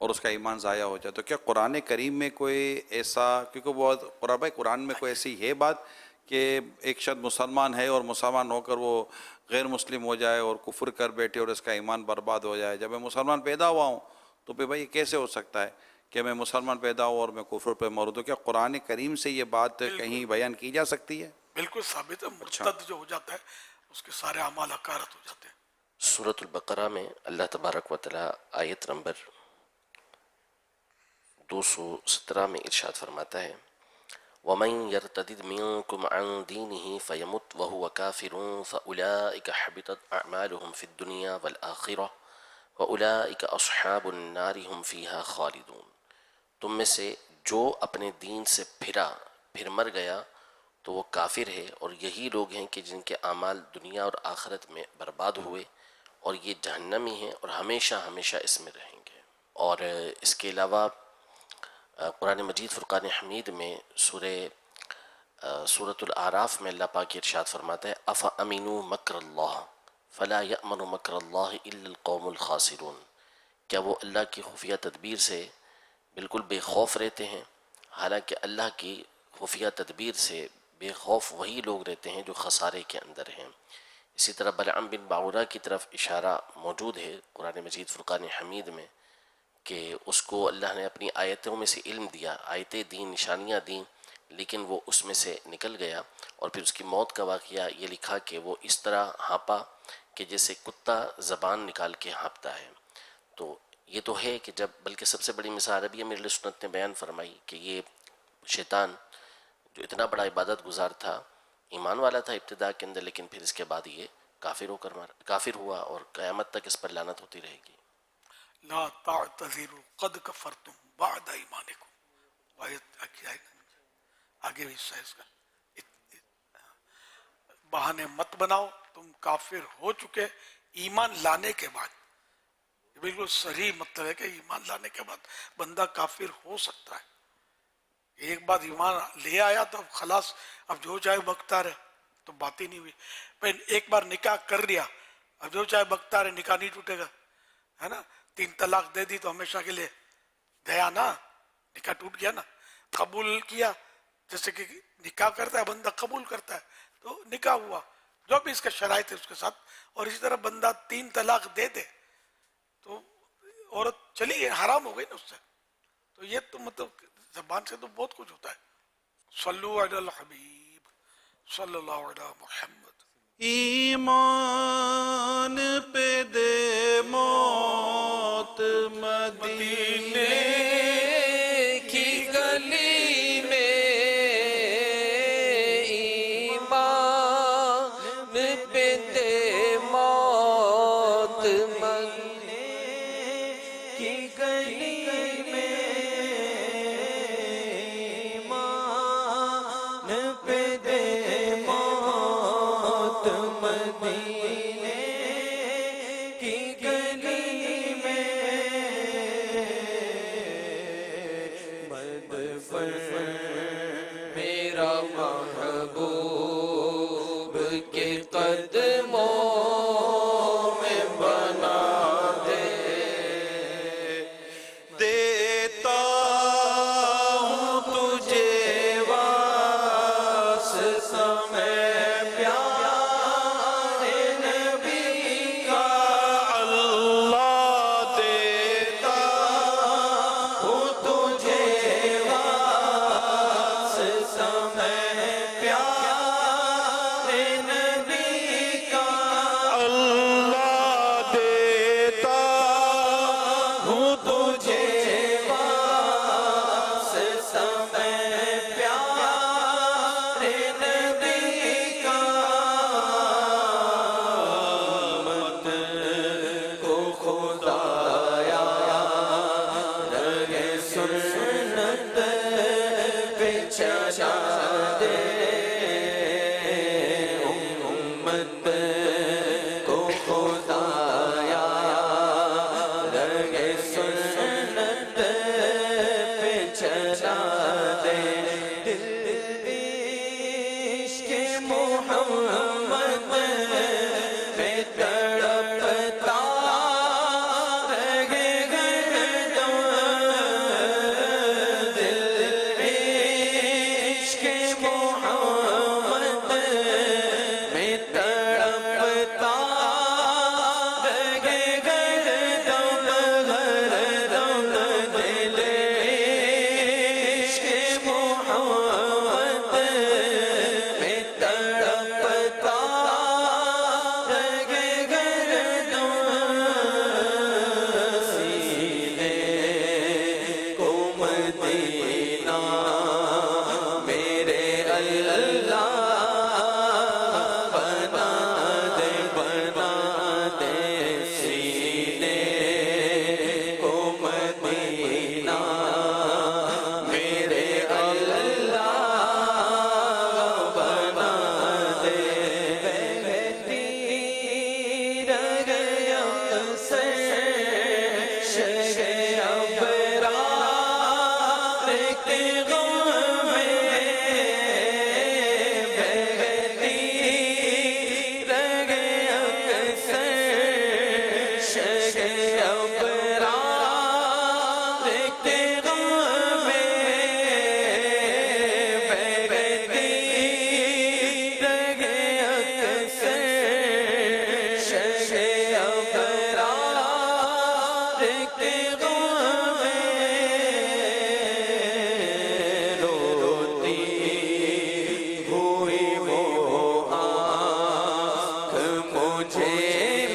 اور اس کا ایمان ضائع ہو جائے، تو کیا قرآن کریم میں کوئی ایسا، کیونکہ قرآن میں کوئی ایسی ہے بات کہ ایک شخص مسلمان ہے اور مسلمان ہو کر وہ غیر مسلم ہو جائے اور کفر کر بیٹھے اور اس کا ایمان برباد ہو جائے؟ جب میں مسلمان پیدا ہوا ہوں تو پھر بھائی یہ کیسے ہو سکتا ہے کہ میں مسلمان پیدا ہوں اور میں کفر پہ مروں؟ تو کیا قرآن کریم سے یہ بات کہیں بیان کی جا سکتی ہے؟ بالکل ثابت ہے. مرتد جو ہو جاتا ہے اس کے سارے اعمال حقارت ہو جاتے ہیں. سورۃ البقرہ میں اللہ تبارک و تعالی آیت نمبر 217 میں ارشاد فرماتا ہے وَمَن يَرْتَدِدْ مِنْكُمْ عَنْ دِينِهِ فَيَمُتْ وَهُوَ كَافِرٌ فَأُولَئِكَ حَبِطَتْ أَعْمَالُهُمْ فِي الدُّنْيَا وَالْآخِرَةِ وَأُولَئِكَ أَصْحَابُ النَّارِ هُمْ فِيهَا خَالِدُونَ. تم میں سے جو اپنے دین سے پھر مر گیا تو وہ کافر ہے، اور یہی لوگ ہیں کہ جن کے اعمال دنیا اور آخرت میں برباد ہوئے اور یہ جہنمی ہیں اور ہمیشہ ہمیشہ اس میں رہیں گے. اور اس کے علاوہ قرآن مجید فرقان حمید میں سورۃ الاعراف میں اللہ پاک ارشاد فرماتا ہے افامنوا مکر اللہ فلا یأمن مکر اللہ الا القوم الخاسرون. کیا وہ اللہ کی خفیہ تدبیر سے بالکل بے خوف رہتے ہیں؟ حالانکہ اللہ کی خفیہ تدبیر سے بے خوف وہی لوگ رہتے ہیں جو خسارے کے اندر ہیں. اسی طرح بلعام بن باورہ کی طرف اشارہ موجود ہے قرآن مجید فرقان حمید میں کہ اس کو اللہ نے اپنی آیتوں میں سے علم دیا، آیتیں دیں، نشانیاں دیں، لیکن وہ اس میں سے نکل گیا اور پھر اس کی موت کا واقعہ یہ لکھا کہ وہ اس طرح ہانپا کہ جیسے کتا زبان نکال کے ہانپتا ہے. تو یہ تو ہے کہ جب، بلکہ سب سے بڑی مثال ابھی امیر علیہ سنت نے بیان فرمائی کہ یہ شیطان جو اتنا بڑا عبادت گزار تھا، ایمان والا تھا ابتداء کے اندر، لیکن پھر اس کے بعد یہ کافر ہوا اور قیامت تک اس پر لعنت ہوتی رہے گی. لا تعتذروا قد کفرتم بعد ایمانکم. آگے بھی حصہ ہے اس کا. بہانے مت بناؤ، تم کافر ہو چکے ایمان لانے کے بعد. بالکل صحیح مطلب ہے کہ ایمان لانے کے بعد بندہ کافر ہو سکتا ہے. ایک بات ایمان لے آیا تو اب خلاص، اب جو چاہے بکتا رہے، تو بات ہی نہیں ہوئی. پھر ایک بار نکاح کر لیا، اب جو چاہے بکتا رہے، نکاح نہیں ٹوٹے گا، ہے نا. 3 طلاق دے دی تو ہمیشہ کے لیے گیا نا، نکاح ٹوٹ گیا نا. قبول کیا، جیسے کہ نکاح کرتا ہے بندہ، قبول کرتا ہے تو نکاح ہوا، جو بھی اس کا شرائط ہے اس کے ساتھ. اور اسی طرح بندہ 3 طلاق دے دے تو عورت چلی گئی، حرام ہو گئی نا اس سے. تو یہ تو مطلب زبان سے تو بہت کچھ ہوتا ہے. صلو علی الحبیب صلی اللہ علیہ محمد. ایمان پہ دے موت مدینے کی گلی میں، ایمان پہ دے موت مدینے کی گلی میں، ایمان پہ دے موت مدینے کی گلی میں، مدفن میرا محبوب کے قدموں میں بنا دے. دیتا ہوں تجھے واسطہ میں پیارے نبی کا، اللہ دیتا ہوں تجھے واسطہ میں پیارے نبی کا، اللہ دیتا ہوں تجھے واسطہ میں پیارے نبی کا. مت کو خدایا رہے سنت پہ چلا دے، امت کو خدایا رہے سنت پہ چلا دے. دل عشق محمد پہ تڑپتا رہے گردن، دل عشق محمد پہ تڑپتا رہے گردن، گردن دل عشق محمد پہ تڑپتا رہے گردن. سینے کو مدینہ میرے اللہ بنا دے، بنا دے. سینے کو مدینہ میرے اللہ بنا دے. بہتی رہ گیا سے شہ ابرار کے غم میں، بہتی رہ گیا سے شہ ابرار کے غم میں، بہتی رہ گیا سے شہ ابرار کے غم میں. روتی ہوئی وہ آنکھ مجھے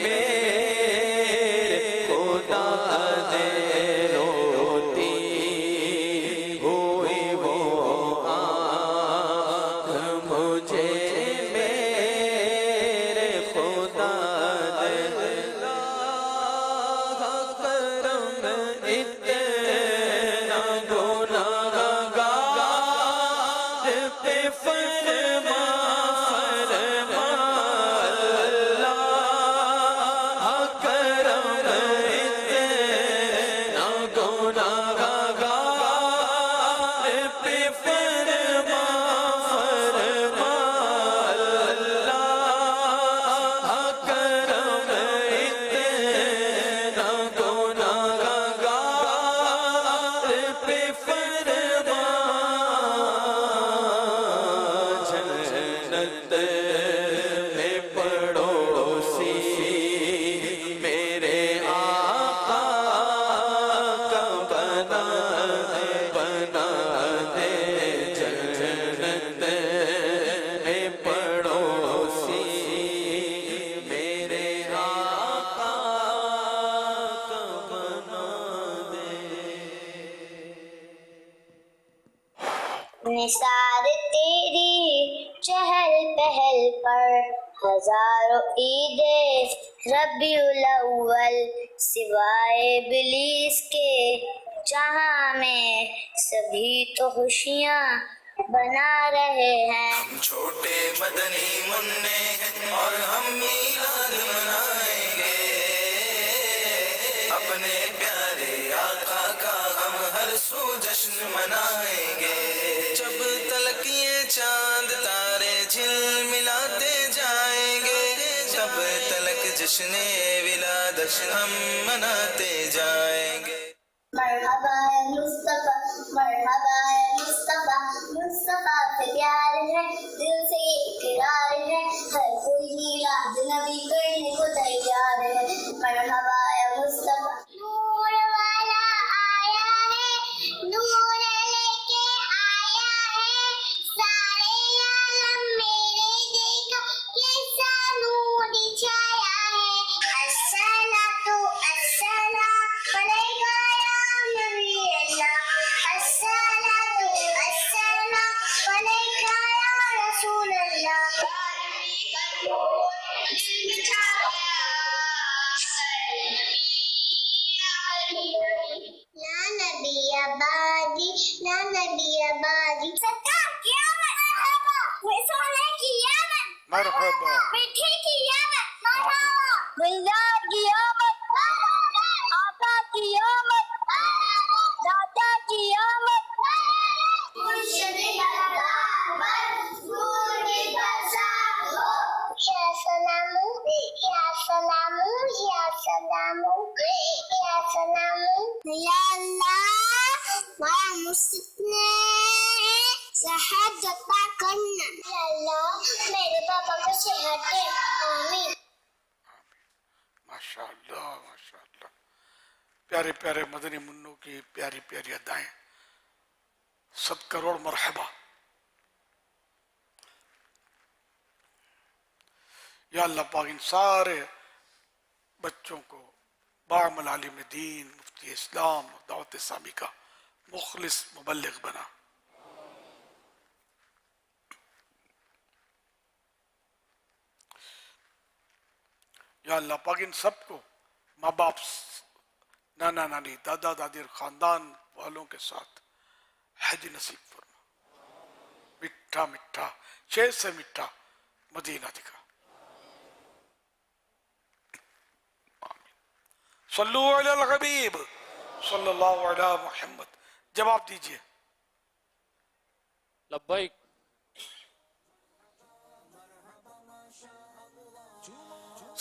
میرے خدا دے، روتی ہوئی وہ آنکھ مجھے میرے خدا دے. اللہ کرم اتنا گناہگار پہ فرما فرما، اللہ نثار تیری چہل پہل پر ہزاروں عید ربیع الاول سوائے ابلیس کے جہاں میں سبھی تو خوشیاں بنا رہے ہیں. چھوٹے مدنی منع ہیں اور ہم میلاد منائیں گے اپنے پیارے آقا کا ہم ہر سو جشن منائیں گے. جب تلک یہ چاند تارے جھل ملاتے جائیں گے جب تلک جشن ولادت ہم مناتے جائیں گے. مرحبا ہے مصطفیٰ مرحبا ہے مصطفیٰ مصطفیٰ سے پیار ہے دل سے اقرار ہے ہر کوئی میلاد نبی کرنے کو تیار ہے. مرحبا ہے مصطفیٰ نور والا آیا ہے نور لے کے آیا ہے سارے عالم میرے دیکھو کیسا نور چھایا ہے. الصلاۃ السلام علیکہ مرحبا میٹھے کی آمد گلزار کی آمد آقا کی آمد دادا کی آمد یا سلام یا سلام یا سلام یا سلام یا اللہ مارا مصطفیٰ نے صحت عطا کرنا. یا اللہ میرے پاپا کو صحت دے. آمین. ماشاء اللہ ماشاء اللہ. پیارے پیارے مدنی منوں کی پیاری پیاری ادائیں. 7 کروڑ مرحبا. یا اللہ پاک ان سارے بچوں کو باعمل عالم دین مفتی اسلام دعوت اسلامی کا مخلص مبلغ بنا. یا اللہ پاک ان سب کو ماں باپ نانا نانی دادا دادی اور خاندان والوں کے ساتھ حج نصیب فرما. میٹھا میٹھا شہد سے میٹھا مدینہ دکھا. صلو علی الحبیب صلی اللہ علی محمد. جواب دیجئے. لبیک.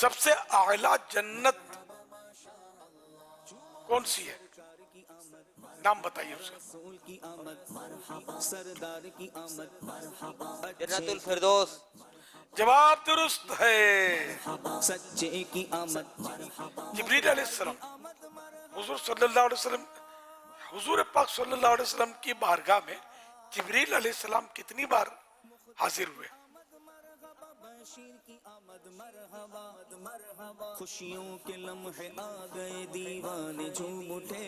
سب سے اعلیٰ جنت کون سی ہے؟ نام بتائیے اس کا. جنت الفردوس. جواب درست ہے. سچے کی آمد. جبریل علیہ السلام حضور صلی اللہ علیہ وسلم حضور پاک صلی اللہ علیہ وسلم کی بارگاہ میں جبریل علیہ السلام کتنی بار حاضر ہوئے؟ خوشیوں کے لمحے آ گئے دیوانے جھوم اٹھے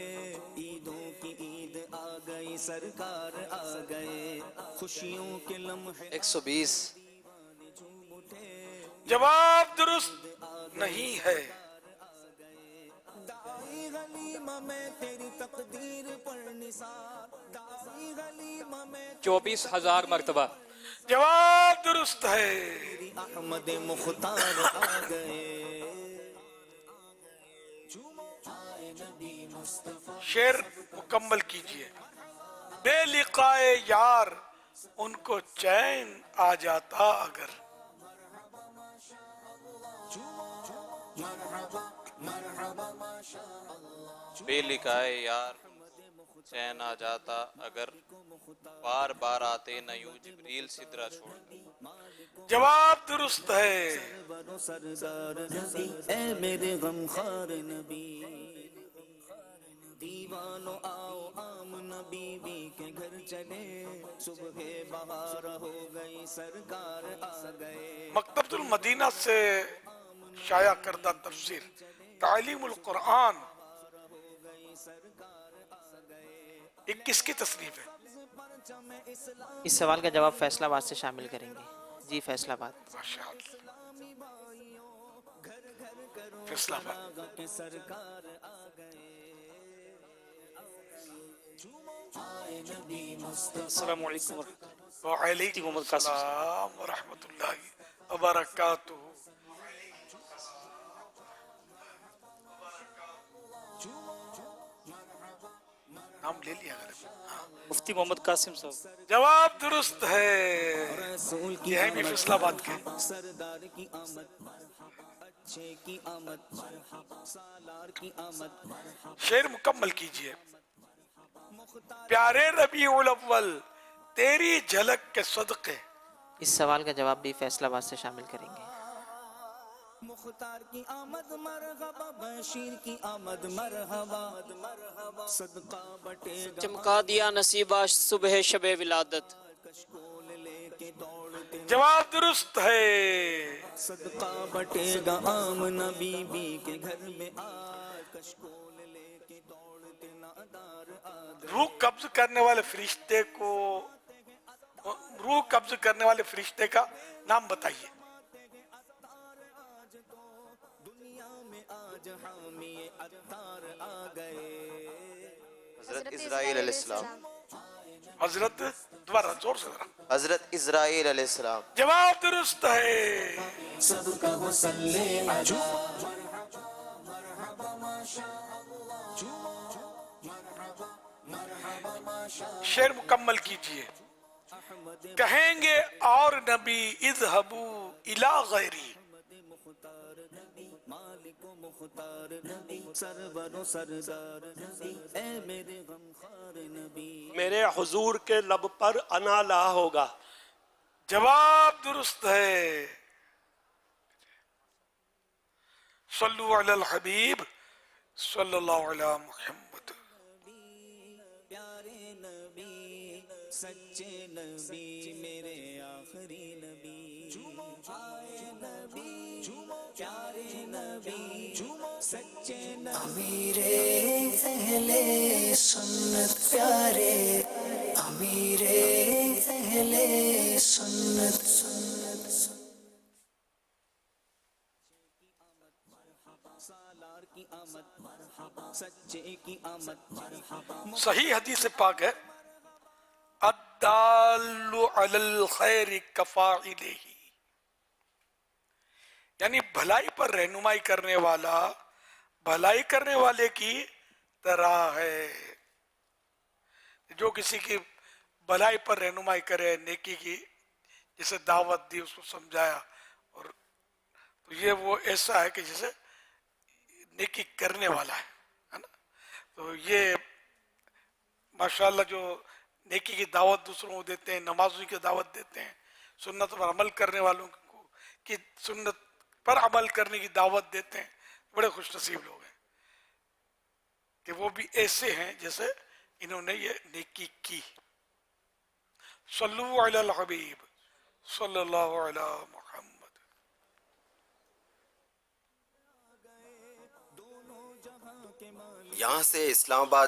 عیدوں کی عید آ گئی سرکار آ گئے خوشیوں کے لمحے 120. جواب درست نہیں ہے. دائی غلیمہ میں تیری تقدیر پر نثار دائی غلیمہ میں 24,000 مرتبہ. جواب درست ہے. احمد مختار آ گئے. شعر مکمل کیجئے. بے لقائے یار ان کو چین آ جاتا اگر. بے لکھائے یار چین آ جاتا اگر بار بار آتے نہ یوں جبریل سدرا چھوڑ. جواب درست ہے. اے میرے غمخوار نبی دیوانو آؤ آمنہ بی بی کے گھر چلے صبح بہار ہو گئی سرکار آ گئے. مکتبۃ المدینہ سے شائع کردہ تفسیر تعلیم القرآن 21 کی تصنیف ہے. اس سوال کا جواب فیصلہ آباد سے شامل کریں گے. جی فیصلہ آباد. فیصلہ آباد. السلام علیکم وعلیکم السلام ورحمۃ اللہ وبرکاتہ. نام لے لیا مفتی محمد قاسم صاحب. جواب درست ہے. یہ ہے بھی فیصلہ آباد کے. شعر مکمل کیجئے. پیارے ربیع الاول تیری جھلک کے صدقے. اس سوال کا جواب بھی فیصلہ آباد سے شامل کریں گے. مختار کی آمد مرحبا بشیر کی آمد مرحبا صدقہ بٹے گا چمکا دیا نصیبہ صبح شب ولادت. جواب درست ہے. صدقہ بٹے گا آمنہ بی بی کے گھر میں آج کشکول لے کے دوڑتے نادار آ. روح قبض کرنے والے فرشتے کو روح قبض کرنے والے فرشتے کا نام بتائیے. حضرت اسرائیل علیہ السلام. حضرت دوبارہ زور سے ذرا. حضرت اسرائیل علیہ السلام. جواب درست ہے. صدقہ وصلی علی شعر مکمل کیجئے. کہیں گے اور نبی اذهبوا الی غیری. مالک و مختار نبی سرور و سردار نبی اے میرے غمخوار نبی. میرے حضور کے لب پر انا لا ہوگا. جواب درست ہے. صلو علی الحبیب صلی اللہ علی محمد. پیارے نبی سچے نبی میرے آخری نبی. آئے نبی پیارے نبی سچے نبی. امیر اہل سنت پیارے امیر اہل سنت. سالار کی آمد مرحبا سچے کی آمد. صحیح حدیث پاک ہے الدال علی الخیر کفاعلہ. یعنی بھلائی پر رہنمائی کرنے والا بھلائی کرنے والے کی طرح ہے. جو کسی کی بھلائی پر رہنمائی کرے نیکی کی جسے دعوت دی اس کو سمجھایا اور تو یہ وہ ایسا ہے کہ جسے نیکی کرنے والا ہے نا. تو یہ ماشاءاللہ جو نیکی کی دعوت دوسروں کو دیتے ہیں نمازوں کی دعوت دیتے ہیں سنت پر عمل کرنے والوں کو کی سنت پر عمل کرنے کی دعوت دیتے ہیں بڑے خوش نصیب لوگ ہیں کہ وہ بھی ایسے ہیں جیسے انہوں نے یہ نیکی کی. صلو علی الحبیب صلی اللہ علی محمد. یہاں سے اسلام آباد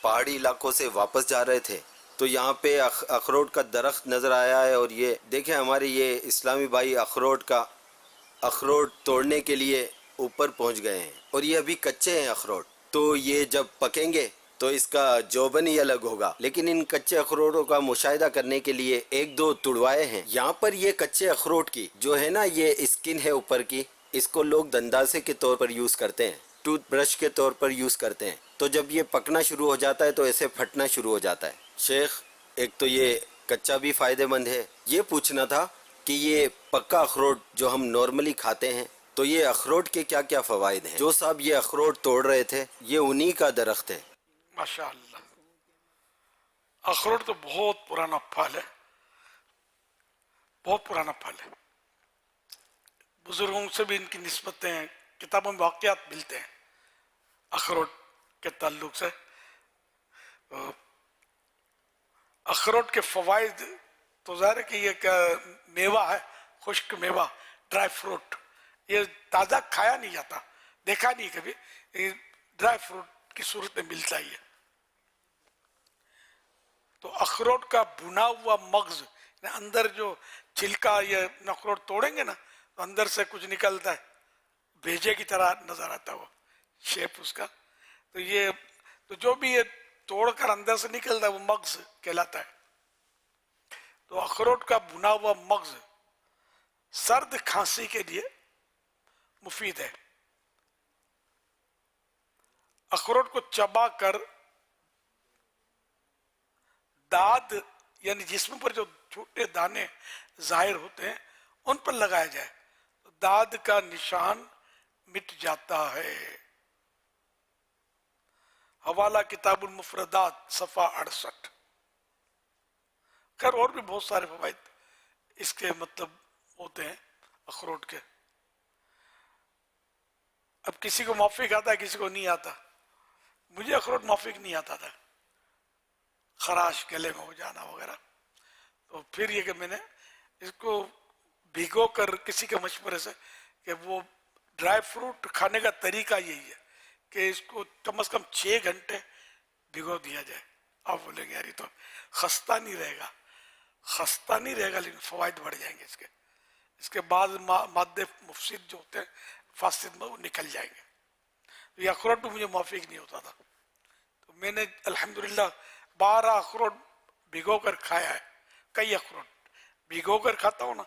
پہاڑی علاقوں سے واپس جا رہے تھے تو یہاں پہ اخروٹ کا درخت نظر آیا ہے. اور یہ دیکھیں ہمارے یہ اسلامی بھائی اخروٹ توڑنے کے لیے اوپر پہنچ گئے ہیں اور یہ ابھی کچے ہیں اخروٹ. تو یہ جب پکیں گے تو اس کا جوبن ہی الگ ہوگا. لیکن ان کچے اخروٹوں کا مشاہدہ کرنے کے لیے ایک دو تڑوائے ہیں. یہاں پر یہ کچے اخروٹ کی جو ہے نا یہ اسکن ہے اوپر کی اس کو لوگ دنداسے کے طور پر یوز کرتے ہیں ٹوتھ برش کے طور پر یوز کرتے ہیں. تو جب یہ پکنا شروع ہو جاتا ہے تو ایسے پھٹنا شروع ہو جاتا ہے. شیخ ایک تو یہ کچا بھی فائدہ مند ہے. یہ پوچھنا تھا کہ یہ پکا اخروٹ جو ہم نارملی کھاتے ہیں تو یہ اخروٹ کے کیا کیا فوائد ہیں. جو صاحب یہ اخروٹ توڑ رہے تھے یہ انہی کا درخت ہے. ماشاءاللہ اخروٹ تو بہت پرانا پھل ہے بہت پرانا پھل ہے. بزرگوں سے بھی ان کی نسبتیں کتابوں میں واقعات ملتے ہیں اخروٹ کے تعلق سے. اخروٹ کے فوائد تو ظاہر ہے کہ یہ میوہ ہے خشک میوہ ڈرائی فروٹ. یہ تازہ کھایا نہیں جاتا دیکھا نہیں کبھی. یہ ڈرائی فروٹ کی صورت میں ملتا ہی ہے. تو اخروٹ کا بھنا ہوا مغز اندر جو چھلکا یہ اخروٹ توڑیں گے نا تو اندر سے کچھ نکلتا ہے بھیجے کی طرح نظر آتا ہے وہ شیپ اس کا. تو یہ تو جو بھی یہ توڑ کر اندر سے نکلتا ہے وہ مغز کہلاتا ہے. تو اخروٹ کا بھنا ہوا مغز سرد کھانسی کے لیے مفید ہے. اخروٹ کو چبا کر داد یعنی جسم پر جو چھوٹے دانے ظاہر ہوتے ہیں ان پر لگایا جائے تو داد کا نشان مٹ جاتا ہے. حوالہ کتاب المفردات صفحہ 68. خیر اور بھی بہت سارے فوائد اس کے مطلب ہوتے ہیں اخروٹ کے. اب کسی کو موافق آتا ہے کسی کو نہیں آتا. مجھے اخروٹ موافق نہیں آتا تھا, خراش گلے میں ہو جانا وغیرہ. تو پھر یہ کہ میں نے اس کو بھگو کر کسی کے مشورے سے کہ وہ ڈرائی فروٹ کھانے کا طریقہ یہی ہے کہ اس کو کم از کم 6 گھنٹے بھگو دیا جائے. آپ بولیں گے یار یہ تو خستہ نہیں رہے گا, خستہ نہیں رہے گا لیکن فوائد بڑھ جائیں گے اس کے. اس کے بعد مادے مفسد جو ہوتے ہیں فاسد میں وہ نکل جائیں گے. تو یہ اخروٹ بھی مجھے موافق نہیں ہوتا تھا. تو میں نے الحمدللہ 12 اخروٹ بھگو کر کھایا ہے. کئی اخروٹ بھگو کر کھاتا ہوں نا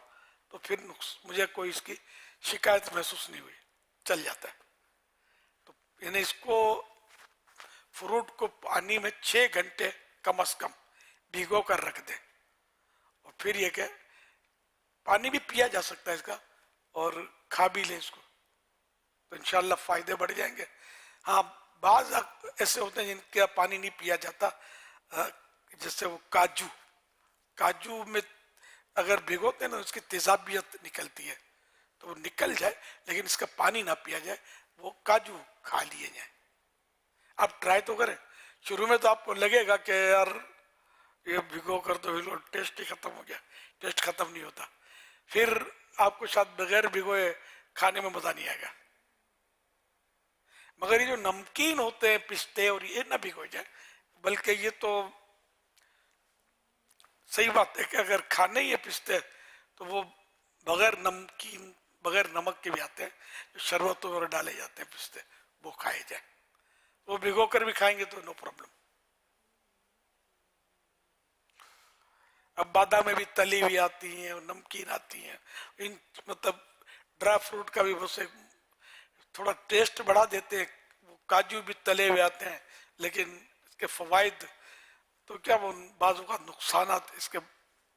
تو پھر مجھے کوئی اس کی شکایت محسوس نہیں ہوئی, چل جاتا ہے. تو یعنی اس کو فروٹ کو پانی میں 6 گھنٹے کم از کم بھگو کر رکھ دیں, اور پھر یہ کہ پانی بھی پیا جا سکتا ہے اس کا اور کھا بھی لیں اس کو تو انشاءاللہ فائدے بڑھ جائیں گے. ہاں بعض ایسے ہوتے ہیں جن کا پانی نہیں پیا جاتا, جیسے وہ کاجو میں اگر بھگوتے ہیں نا اس کی تیزابیت نکلتی ہے تو وہ نکل جائے لیکن اس کا پانی نہ پیا جائے, وہ کاجو کھا لیے جائیں. آپ ٹرائی تو کریں. شروع میں تو آپ کو لگے گا کہ یار یہ بھگو کر تو ٹیسٹ ہی ختم ہو گیا, ٹیسٹ ختم نہیں ہوتا. پھر آپ کو شاید بغیر بھگوئے کھانے میں مزہ نہیں آئے گا. مگر یہ جو نمکین ہوتے ہیں پستے اور یہ نہ بھگو جائے, بلکہ یہ تو صحیح بات ہے کہ اگر کھانے ہی پستے تو وہ بغیر نمکین بغیر نمک کے بھی آتے ہیں, جو شربتوں میں ڈالے جاتے ہیں پستے, وہ کھائے جائیں. وہ بھگو کر بھی کھائیں گے تو نو پرابلم. اب بادام بھی تلی ہوئی آتی ہیں اور نمکین آتی ہیں, ان مطلب ڈرائی فروٹ کا بھی بس تھوڑا ٹیسٹ بڑھا دیتے ہیں. وہ کاجو بھی تلے ہوئے آتے ہیں لیکن اس کے فوائد تو کیا وہ بعض اوقات نقصانات اس کے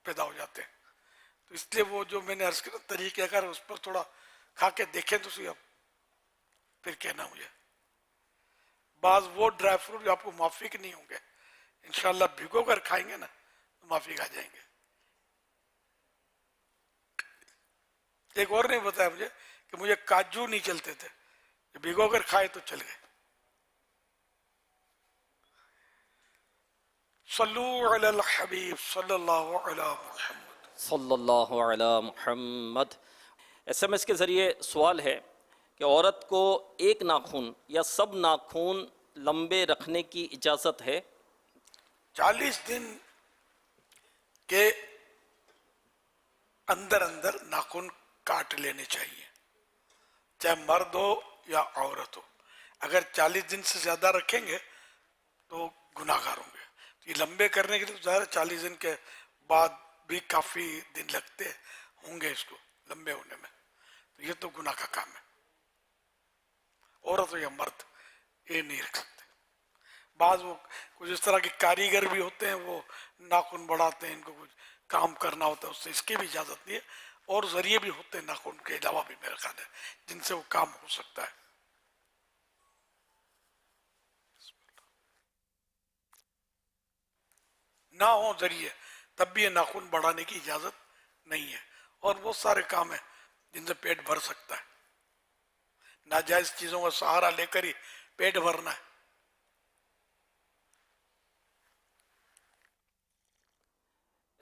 پیدا ہو جاتے ہیں. تو اس لیے وہ جو میں نے عرض کیا طریقہ کار اس پر تھوڑا کھا کے دیکھیں تو سی, اب پھر کہنا مجھے. بعض وہ ڈرائی فروٹ جو آپ کو موافق نہیں ہوں گے انشاءاللہ بھگو کر کھائیں گے نا تو موافق آ جائیں گے. ایک اور نے بتایا مجھے کہ مجھے کاجو نہیں چلتے تھے, بھگو کر کھائے تو چل گئے. صلو علی الحبیب صلی اللہ علی محمد صلی اللہ علی محمد. ایس ایم ایس کے ذریعے سوال ہے کہ عورت کو ایک ناخن یا سب ناخن لمبے رکھنے کی اجازت ہے؟ 40 دن کے اندر ناخن کاٹ لینے چاہیے, چاہے مرد ہو یا عورت ہو. اگر 40 دن سے زیادہ رکھیں گے تو گناہ گار ہوں گے. تو یہ لمبے کرنے کے لیے ظاہر 40 دن کے بعد بھی کافی دن لگتے ہوں گے اس کو لمبے ہونے میں, تو یہ تو گناہ کا کام ہے. عورت ہو یا مرد یہ نہیں رکھ سکتے. بعض وہ کچھ اس طرح کے کاریگر بھی ہوتے ہیں وہ ناخن بڑھاتے ہیں, ان کو کچھ کام کرنا ہوتا ہے اس سے, اس کی بھی اجازت نہیں ہے. اور ذریعے بھی ہوتے ہیں ناخن کے علاوہ بھی میرا خیال ہے جن سے وہ کام ہو سکتا ہے. نہ ہو ذریعے تب بھی یہ ناخن بڑھانے کی اجازت نہیں ہے. اور بہت سارے کام ہیں جن سے پیٹ بھر سکتا ہے. ناجائز چیزوں کا سہارا لے کر ہی پیٹ بھرنا ہے.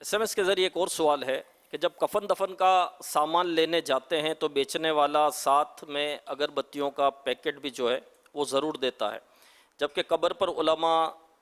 ایس ایم ایس کے ذریعے ایک اور سوال ہے کہ جب کفن دفن کا سامان لینے جاتے ہیں تو بیچنے والا ساتھ میں اگر بتیوں کا پیکٹ بھی جو ہے وہ ضرور دیتا ہے, جبکہ قبر پر علماء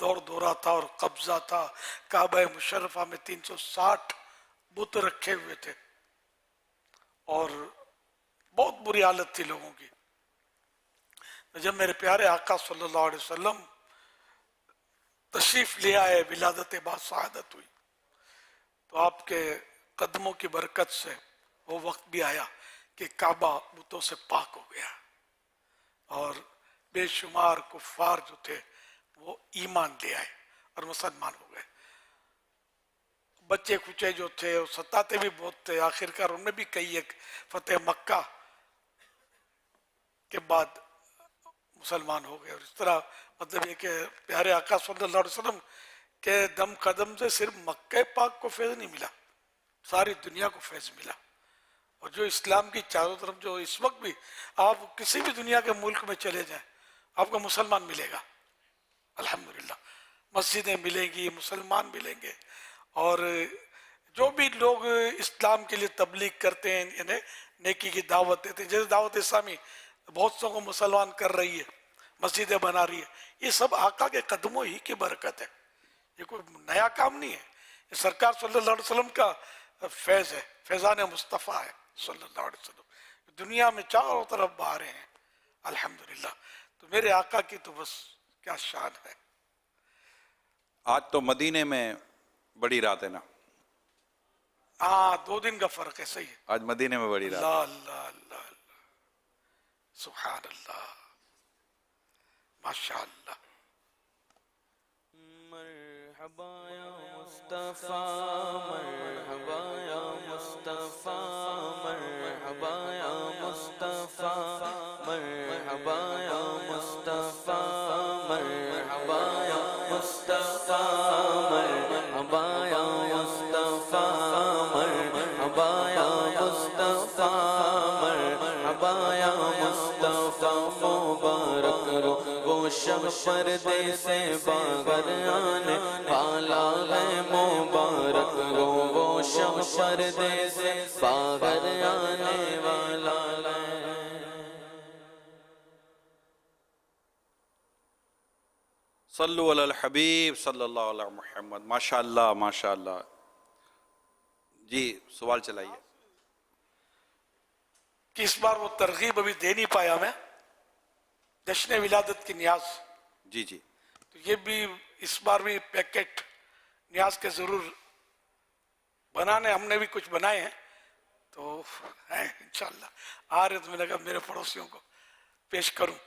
دور دورہ تھا اور قبضہ تھا. کعبہ مشرفہ میں 360 بت رکھے ہوئے تھے اور بہت بری حالت تھی لوگوں کی. جب میرے پیارے آقا صلی اللہ علیہ وسلم تشریف لے آئے، ولادت بعد سعادت ہوئی، تو آپ کے قدموں کی برکت سے وہ وقت بھی آیا کہ کعبہ بتوں سے پاک ہو گیا اور بے شمار کفار جو تھے وہ ایمان لے آئے اور مسلمان ہو گئے. بچے کچے جو تھے وہ ستاتے بھی بہت تھے، آخرکار ان میں بھی کئی ایک فتح مکہ کے بعد مسلمان ہو گئے. اور اس طرح مطلب یہ کہ پیارے آقا صلی اللہ علیہ وسلم کے دم قدم سے صرف مکہ پاک کو فیض نہیں ملا، ساری دنیا کو فیض ملا. اور جو اسلام کی چاروں طرف جو اس وقت بھی آپ کسی بھی دنیا کے ملک میں چلے جائیں آپ کو مسلمان ملے گا الحمدللہ. مسجدیں ملیں گی، مسلمان ملیں گے. اور جو بھی لوگ اسلام کے لیے تبلیغ کرتے ہیں، یعنی نیکی کی دعوت دیتے ہیں، جیسے دعوت اسلامی بہت سو کو مسلمان کر رہی ہے، مسجدیں بنا رہی ہے، یہ سب آقا کے قدموں ہی کی برکت ہے. یہ کوئی نیا کام نہیں ہے، یہ سرکار صلی اللہ علیہ وسلم کا فیض ہے، فیضان مصطفیٰ ہے صلی اللہ علیہ وسلم. دنیا میں چاروں طرف بہاریں ہیں الحمدللہ. تو میرے آقا کی تو بس کیا شان ہے. آج تو مدینے میں بڑی رات ہے نا؟ ہاں 2 دن کا فرق ہے. صحیح ہے، آج مدینے میں بڑی رات اللہ ہے. اللہ اللہ اللہ، سبحان اللہ، ماشاء اللہ. مرحبا یا مصطفیٰ، مرحبا یا مصطفیٰ، مرحبا یا مصطفیٰ، مرحبا یا مصطفیٰ، مرحبا یا مصطفیٰ، مرحبا یا مصطفیٰ، مرحبا یا مصطفیٰ، مرحبا یا مصطفیٰ. مبارک رو وہ شب پردے سے باہر آنے والا ہے، مبارک رو وہ شب پردے سے باہر آنے والا ہے. صلو علی الحبیب صلی اللہ علیہ محمد. ماشاءاللہ ماشاءاللہ. جی سوال چلائیے. کہ اس بار وہ ترغیب ابھی دے نہیں پایا میں، جشن ولادت کی نیاز. جی جی تو یہ بھی اس بار بھی پیکٹ نیاز کے ضرور بنانے، ہم نے بھی کچھ بنائے ہیں تو ہیں انشاءاللہ. آ رہے تو میں نے کہا میرے پڑوسیوں کو پیش کروں.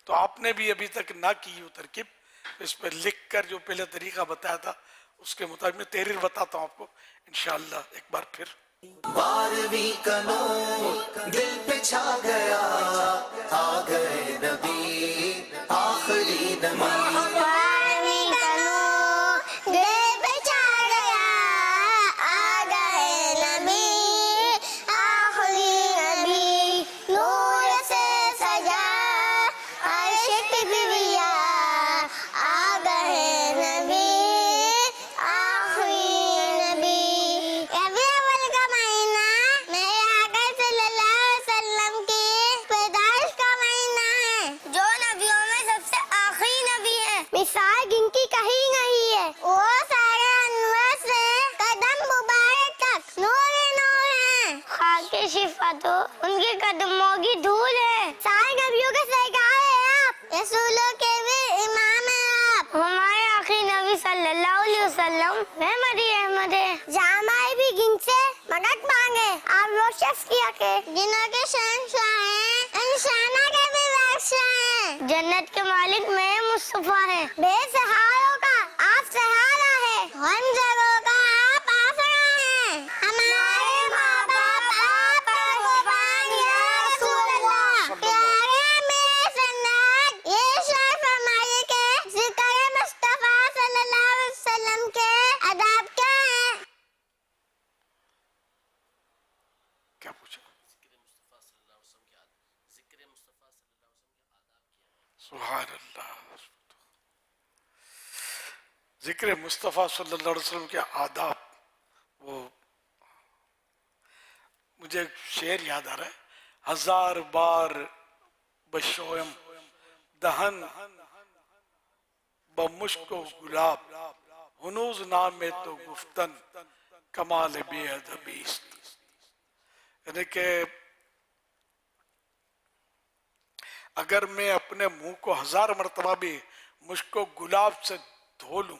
تو آپ نے بھی ابھی تک نہ کی وہ ترکیب، اس پہ لکھ کر جو پہلے طریقہ بتایا تھا اس کے مطابق میں تحریر بتاتا ہوں آپ کو انشاءاللہ ایک بار پھر. 12ویں کا نور دل پہ چھا گیا، آ گئے نبی آخری نبی. 12ویں کا نور دل پہ چھا گیا، آ گئے نبی آخری نبی. نور سے سجا عرش کبریا، آ گئے نبی آخری نبی. ربیع الاول کا مہینہ میرے آقا صلی اللہ علیہ وسلم کی پیدائش کا مہینہ ہے، جو نبیوں میں سب سے آخری نبی ہے، مثال جن کی کہیں نہیں ہے. وہ سارے انوار سے قدم مبارک تک نور نور ہیں، خاک شفاعت ان کے قدموں کی دھول ہے. سارے نبیوں کے سرکار ہیں آپ، رسولوں کے بھی امام ہیں آپ. ہمارے آخری نبی صلی اللہ علیہ وسلم رحمت ہی رحمت ہے. جامع بھی جن سے مدد مانگے آپ وہ شخص کیا کہ جنہوں کے شہنشاہ ہیں، انشانہ کے بھی بادشاہ ہیں. جنت کے مالک میں مصطفیٰ ہیں، بے سہاروں کا آپ سہارا ہے، ہم جگہوں کا آپ آسرا ہیں. ہمارے ماں باپ آپ پر قربان یا رسول اللہ. پیارے میرے سنت یہ شعر فرمائیے کہ ذکر مصطفیٰ صلی اللہ علیہ وسلم کے آداب کیا ہیں؟ کیا پوچھا؟ سبحان اللہ. ذکر مصطفیٰ صلی اللہ علیہ وسلم کے آداب. وہ مجھے ایک شعر یاد آ رہا ہے، 1000 بار بشویم دہن بمشک و گلاب ہنوز نام تو گفتن کمال بے ادبی است. یعنی کہ اگر میں اپنے منہ کو 1000 مرتبہ بھی مشک و گلاب سے دھو لوں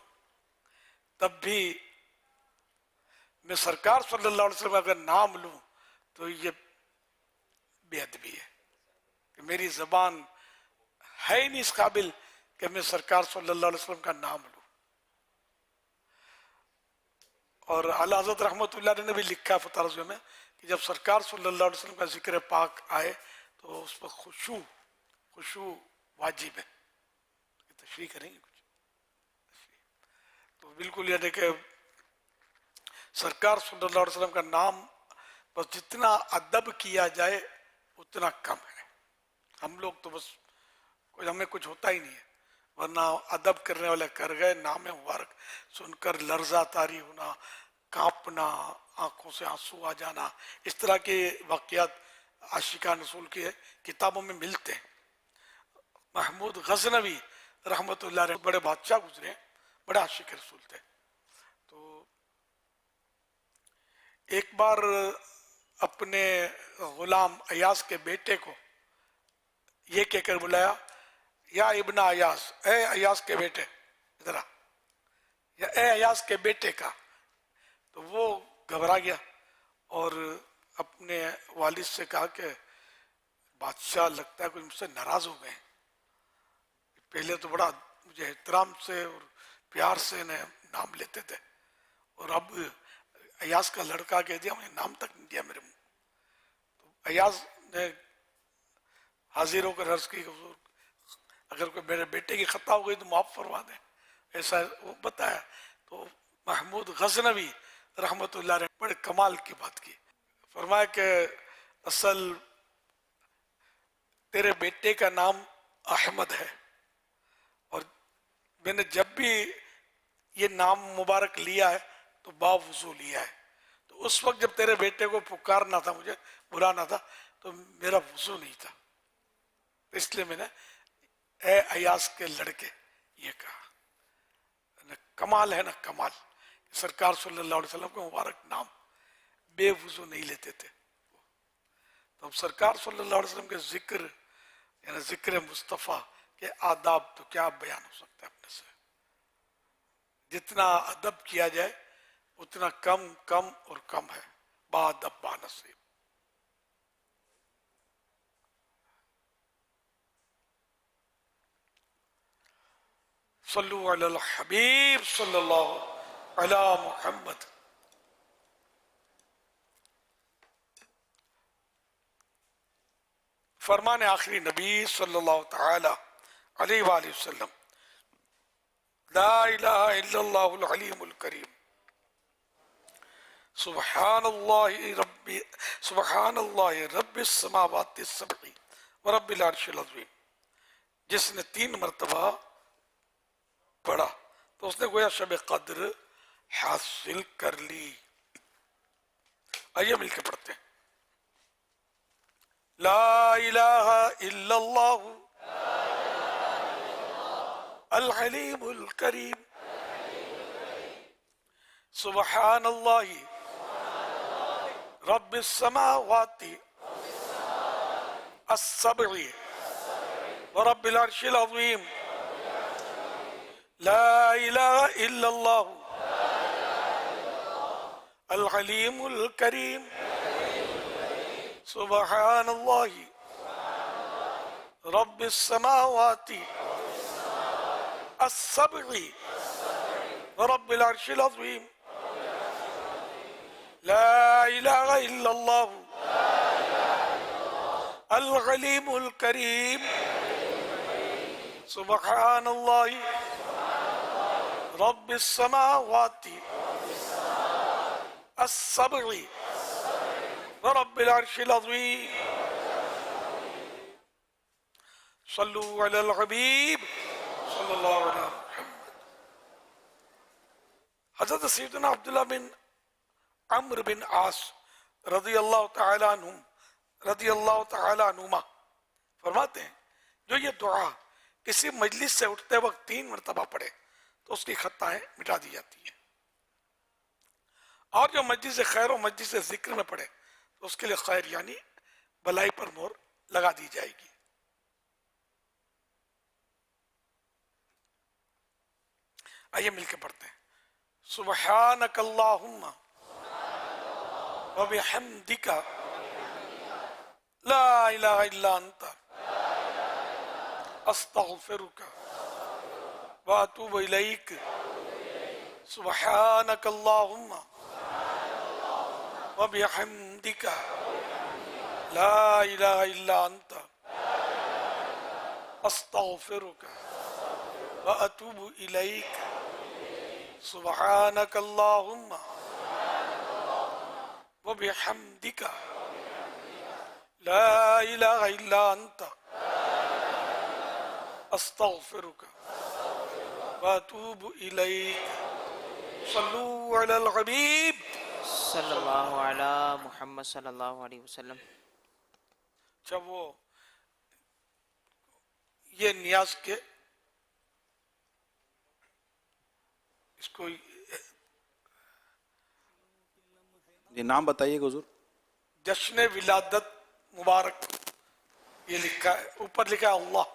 تب بھی میں سرکار صلی اللہ علیہ وسلم اگر نام لوں تو یہ بے ادبی ہے کہ میری زبان ہے ہی نہیں اس قابل کہ میں سرکار صلی اللہ علیہ وسلم کا نام لوں. اور اعلیٰ حضرت رحمۃ اللہ علیہ نے بھی لکھا فتح رضویہ میں کہ جب سرکار صلی اللہ علیہ وسلم کا ذکر پاک آئے تو اس پر خشوع واجب ہے. تشریح کریں گے کچھ تو بالکل یعنی کہ سرکار صلی اللہ علیہ وسلم کا نام بس جتنا ادب کیا جائے اتنا کم ہے. ہم لوگ تو بس ہمیں کچھ ہوتا ہی نہیں ہے، ورنہ ادب کرنے والے کر گئے، نام مبارک سن کر لرزہ طاری ہونا، کانپنا، آنکھوں سے آنسو آ جانا، اس طرح کے واقعات عاشقان رسول کی کتابوں میں ملتے ہیں. محمود غزنوی رحمۃ اللہ علیہ بڑے بادشاہ گزرے، بڑے عاشق رسول تھے. تو ایک بار اپنے غلام ایاز کے بیٹے کو یہ کہہ کر بلایا، یا ابن ایاز، اے ایاز کے بیٹے ادھر آ، یا اے ایاز کے بیٹے کا. تو وہ گھبرا گیا اور اپنے والد سے کہا کہ بادشاہ لگتا ہے کچھ مجھ سے ناراض ہو گئے، پہلے تو بڑا مجھے احترام سے اور پیار سے نام لیتے تھے اور اب ایاز کا لڑکا کہہ دیا، مجھے نام تک نہیں دیا میرے منہ. تو ایاز نے حاضر ہو کر عرض کی حضور اگر کوئی میرے بیٹے کی خطا ہو گئی تو معاف فرما دیں، ایسا وہ بتایا. تو محمود غزنوی رحمۃ اللہ علیہ بڑے کمال کی بات کی، فرمایا کہ اصل تیرے بیٹے کا نام احمد ہے اور میں نے جب بھی یہ نام مبارک لیا ہے تو باوضو لیا ہے. تو اس وقت جب تیرے بیٹے کو پکارنا تھا، مجھے بلانا تھا تو میرا وضو نہیں تھا، اس لیے میں نے اے ایاز کے لڑکے یہ کہا. کمال ہے نا کمال، سرکار صلی اللہ علیہ وسلم کا مبارک نام بے وضو نہیں لیتے تھے. تو اب سرکار صلی اللہ علیہ وسلم کے ذکر یعنی ذکر مصطفیٰ کے آداب تو کیا بیان ہو سکتا ہے اپنے سے. جتنا ادب کیا جائے اتنا کم اور کم ہے. با ادب با نصیب. صلو علی الحبیب صلی اللہ علی محمد. فرمان آخری نبی صلی اللہ تعالی علیہ وآلہ وسلم، لا الہ الا اللہ العلیم الکریم، سبحان اللہ رب السماوات السبع ورب العرش العظیم. جس نے 3 مرتبہ پڑھا تو اس نے گویا شب قدر حاصل کر لی. آئیے مل کے پڑھتے ہیں. لا الہ الا اللہ العلیم الکریم، سبحان اللہ رب السماوات السبع ورب العرش العظیم، لا الہ الا اللہ العلیم الکریم، سبحان اللہ رب السماوات السبع ورب العرش العظیم، لا الہ الا اللہ العلیم الکریم، سبحان اللہ رب السماوات السبع ورب العرش العظیم. صلو علی الحبیب صلی اللہ علیہ وسلم. حضرت سیدنا عبداللہ بن عمرو بن عاص رضی اللہ تعالی عنہما فرماتے ہیں جو یہ دعا کسی مجلس سے اٹھتے وقت 3 مرتبہ پڑھے تو اس کی خطائیں مٹا دی جاتی ہیں، اور جو مجلس خیر و مجلس ذکر میں پڑھے تو اس کے لیے خیر یعنی بلائی پر مہر لگا دی جائے گی۔ آئیے مل کے پڑھتے ہیں، سبحانک اللہم وبحمدک لا الہ الا انت استغفرک واتوب الیک، سبحانک اللہم وبحمدک لا الہ الا انت استغفرک واتوب الیک، سبحانک اللہم وبحمدک لا الہ الا انت استغفرک واتوب الیک۔ صلو علی الحبیب صلی اللہ علی محمد صلی اللہ علیہ وسلم۔ جب وہ یہ نیاز کے اس کو یہ نام بتائیے حضور۔ جشن ولادت مبارک، یہ لکھا ہے، اوپر لکھا ہے اللہ،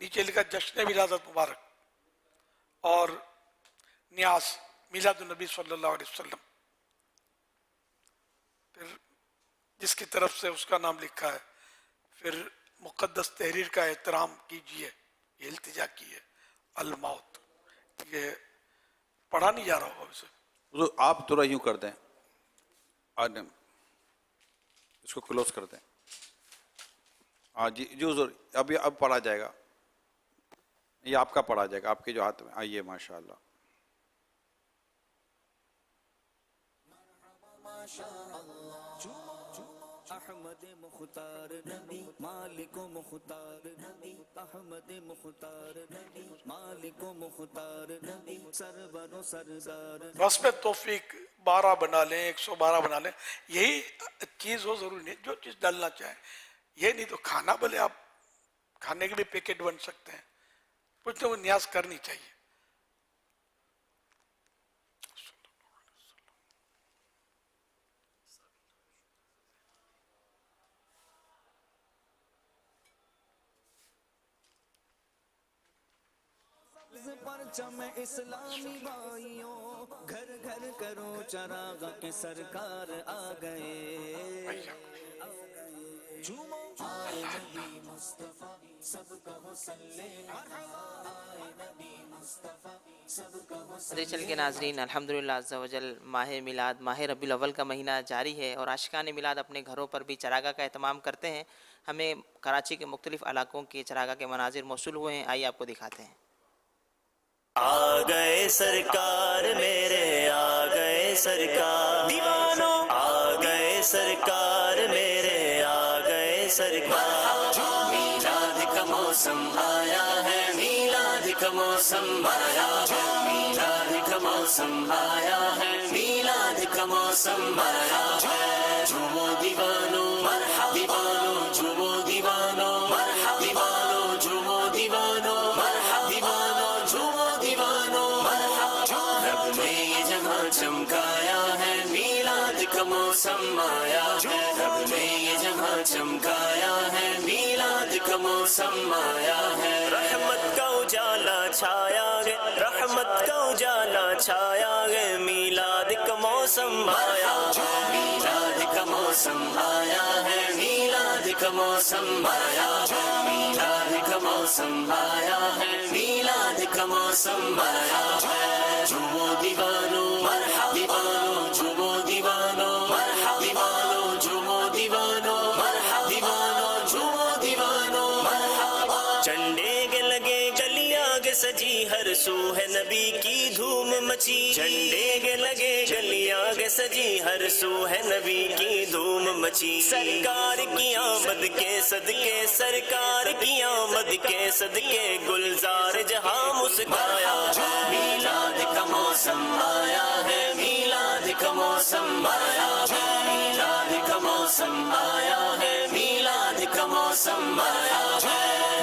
نیچے لکھا جشن ولادت مبارک، اور نیاز میلاد النبی صلی اللہ علیہ وسلم، پھر جس کی طرف سے اس کا نام لکھا ہے، پھر مقدس تحریر کا احترام کیجئے، یہ التجا کی ہے، الموت، یہ پڑھا نہیں جا رہا ہوگا اسے۔ حضور آپ تھوڑا یوں کر دیں، اس کو کلوز کر دیں۔ ہاں جی جی حضور، اب پڑھا جائے گا، یہ آپ کا پڑھا جائے گا، آپ کے جو ہاتھ میں۔ آئیے ماشاءاللہ۔ احمد مختار نبی مالک و مختار نبی احمد مختار نبی مالک و مختار نبی سرور و سردار۔ بس میں توفیق 12 بنا لیں، 112 بنا لیں، یہی چیز ہو، ضروری نہیں جو چیز ڈالنا چاہیں، یہ نہیں تو کھانا بھلے آپ کھانے کے بھی پیکٹ بن سکتے ہیں، کچھ نہ وہ نیاز کرنی چاہیے۔ پرچم اسلامی بھائیوں، گھر گھر کرو چراغ کے سرکار آ گئے۔ جھومو آئے نبی مصطفیٰ سب کہو صلی آئے نبی مصطفیٰ سب کہو صلی۔ چل کے ناظرین، الحمدللہ عز و جل ماہ میلاد، ماہ ربیع الاول کا مہینہ جاری ہے، اور عاشقان میلاد اپنے گھروں پر بھی چراغاہ کا اہتمام کرتے ہیں۔ ہمیں کراچی کے مختلف علاقوں کے چراغاہ کے مناظر موصول ہوئے ہیں، آئیے آپ کو دکھاتے ہیں۔ آ گئے سرکار میرے، آ گئے سرکار دیوانوں، آ گئے سرکار میرے، آ گئے سرکار۔ میلاد کا موسم آیا ہے، میلاد کا موسم آیا ہے، میلاد کا موسم آیا ہے، میلاد کا موسم آیا ہے۔ جھومو دیوانوں مرحبا، دیوانوں جھومو دیوانوں مرحبا، دیوانوں جھومو دیوانوں مرحبا، دیوانوں جھومو دیوانوں مرحبا۔ رب نے یہ جہاں چمکایا ہے، میلاد کا موسم آیا ہے، رب نے یہ جہاں چمکایا ہے، میلاد کا موسم آیا ہے۔ رحمت کا اجالا چھایا گے، رحمت کا اجالا چھایا گے، میلاد کا موسم آیا ہے، میلاد کا موسم آیا ہے، میلاد کا موسم آیا ہے، میلاد کا موسم آیا ہے، میلاد کا موسم آیا ہے۔ جھومو دیوانوں مرحبا، دیوانوں جھومو دیوانوں مرحبا، دیوانوں جھومو دیوانوں مرحبا، دیوانوں جھومو دیوانوں مرحبا۔ جھنڈے کے لگے گلیاں کے سجی، ہر سو ہے نبی کی دھوم مچی، جھنڈے کے لگے گلیاں کے سجی، ہر سو ہے نبی کی دھوم مچی۔ سرکار کی آمد کے صدقے، سرکار کی آمد کے صدقے، گلزار جہاں مسکرایا ہے۔ میلاد کا موسم آیا ہے، میلاد کا موسم آیا ہے، میلاد کا موسم آیا ہے، میلاد کا موسم آیا ہے۔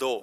2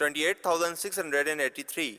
28,683।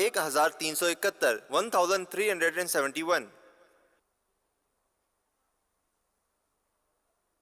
1,371 1,371।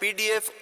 PDF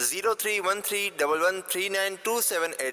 0313113928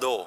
2।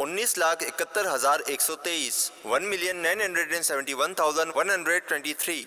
19,71,123 1,971,123।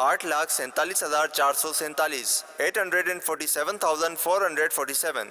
8,47,447 847,447।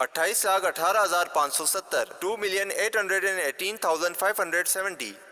28,18,570 2,818,570।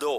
2।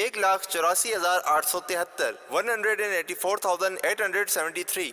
1,84,873 184,873।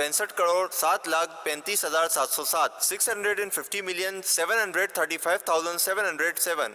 65,07,35,707 650,735,707।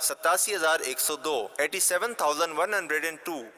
87,102 87,102।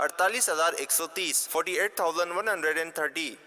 48,130 48,130।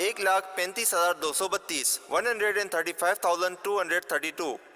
1,35,232 135,232।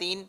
3,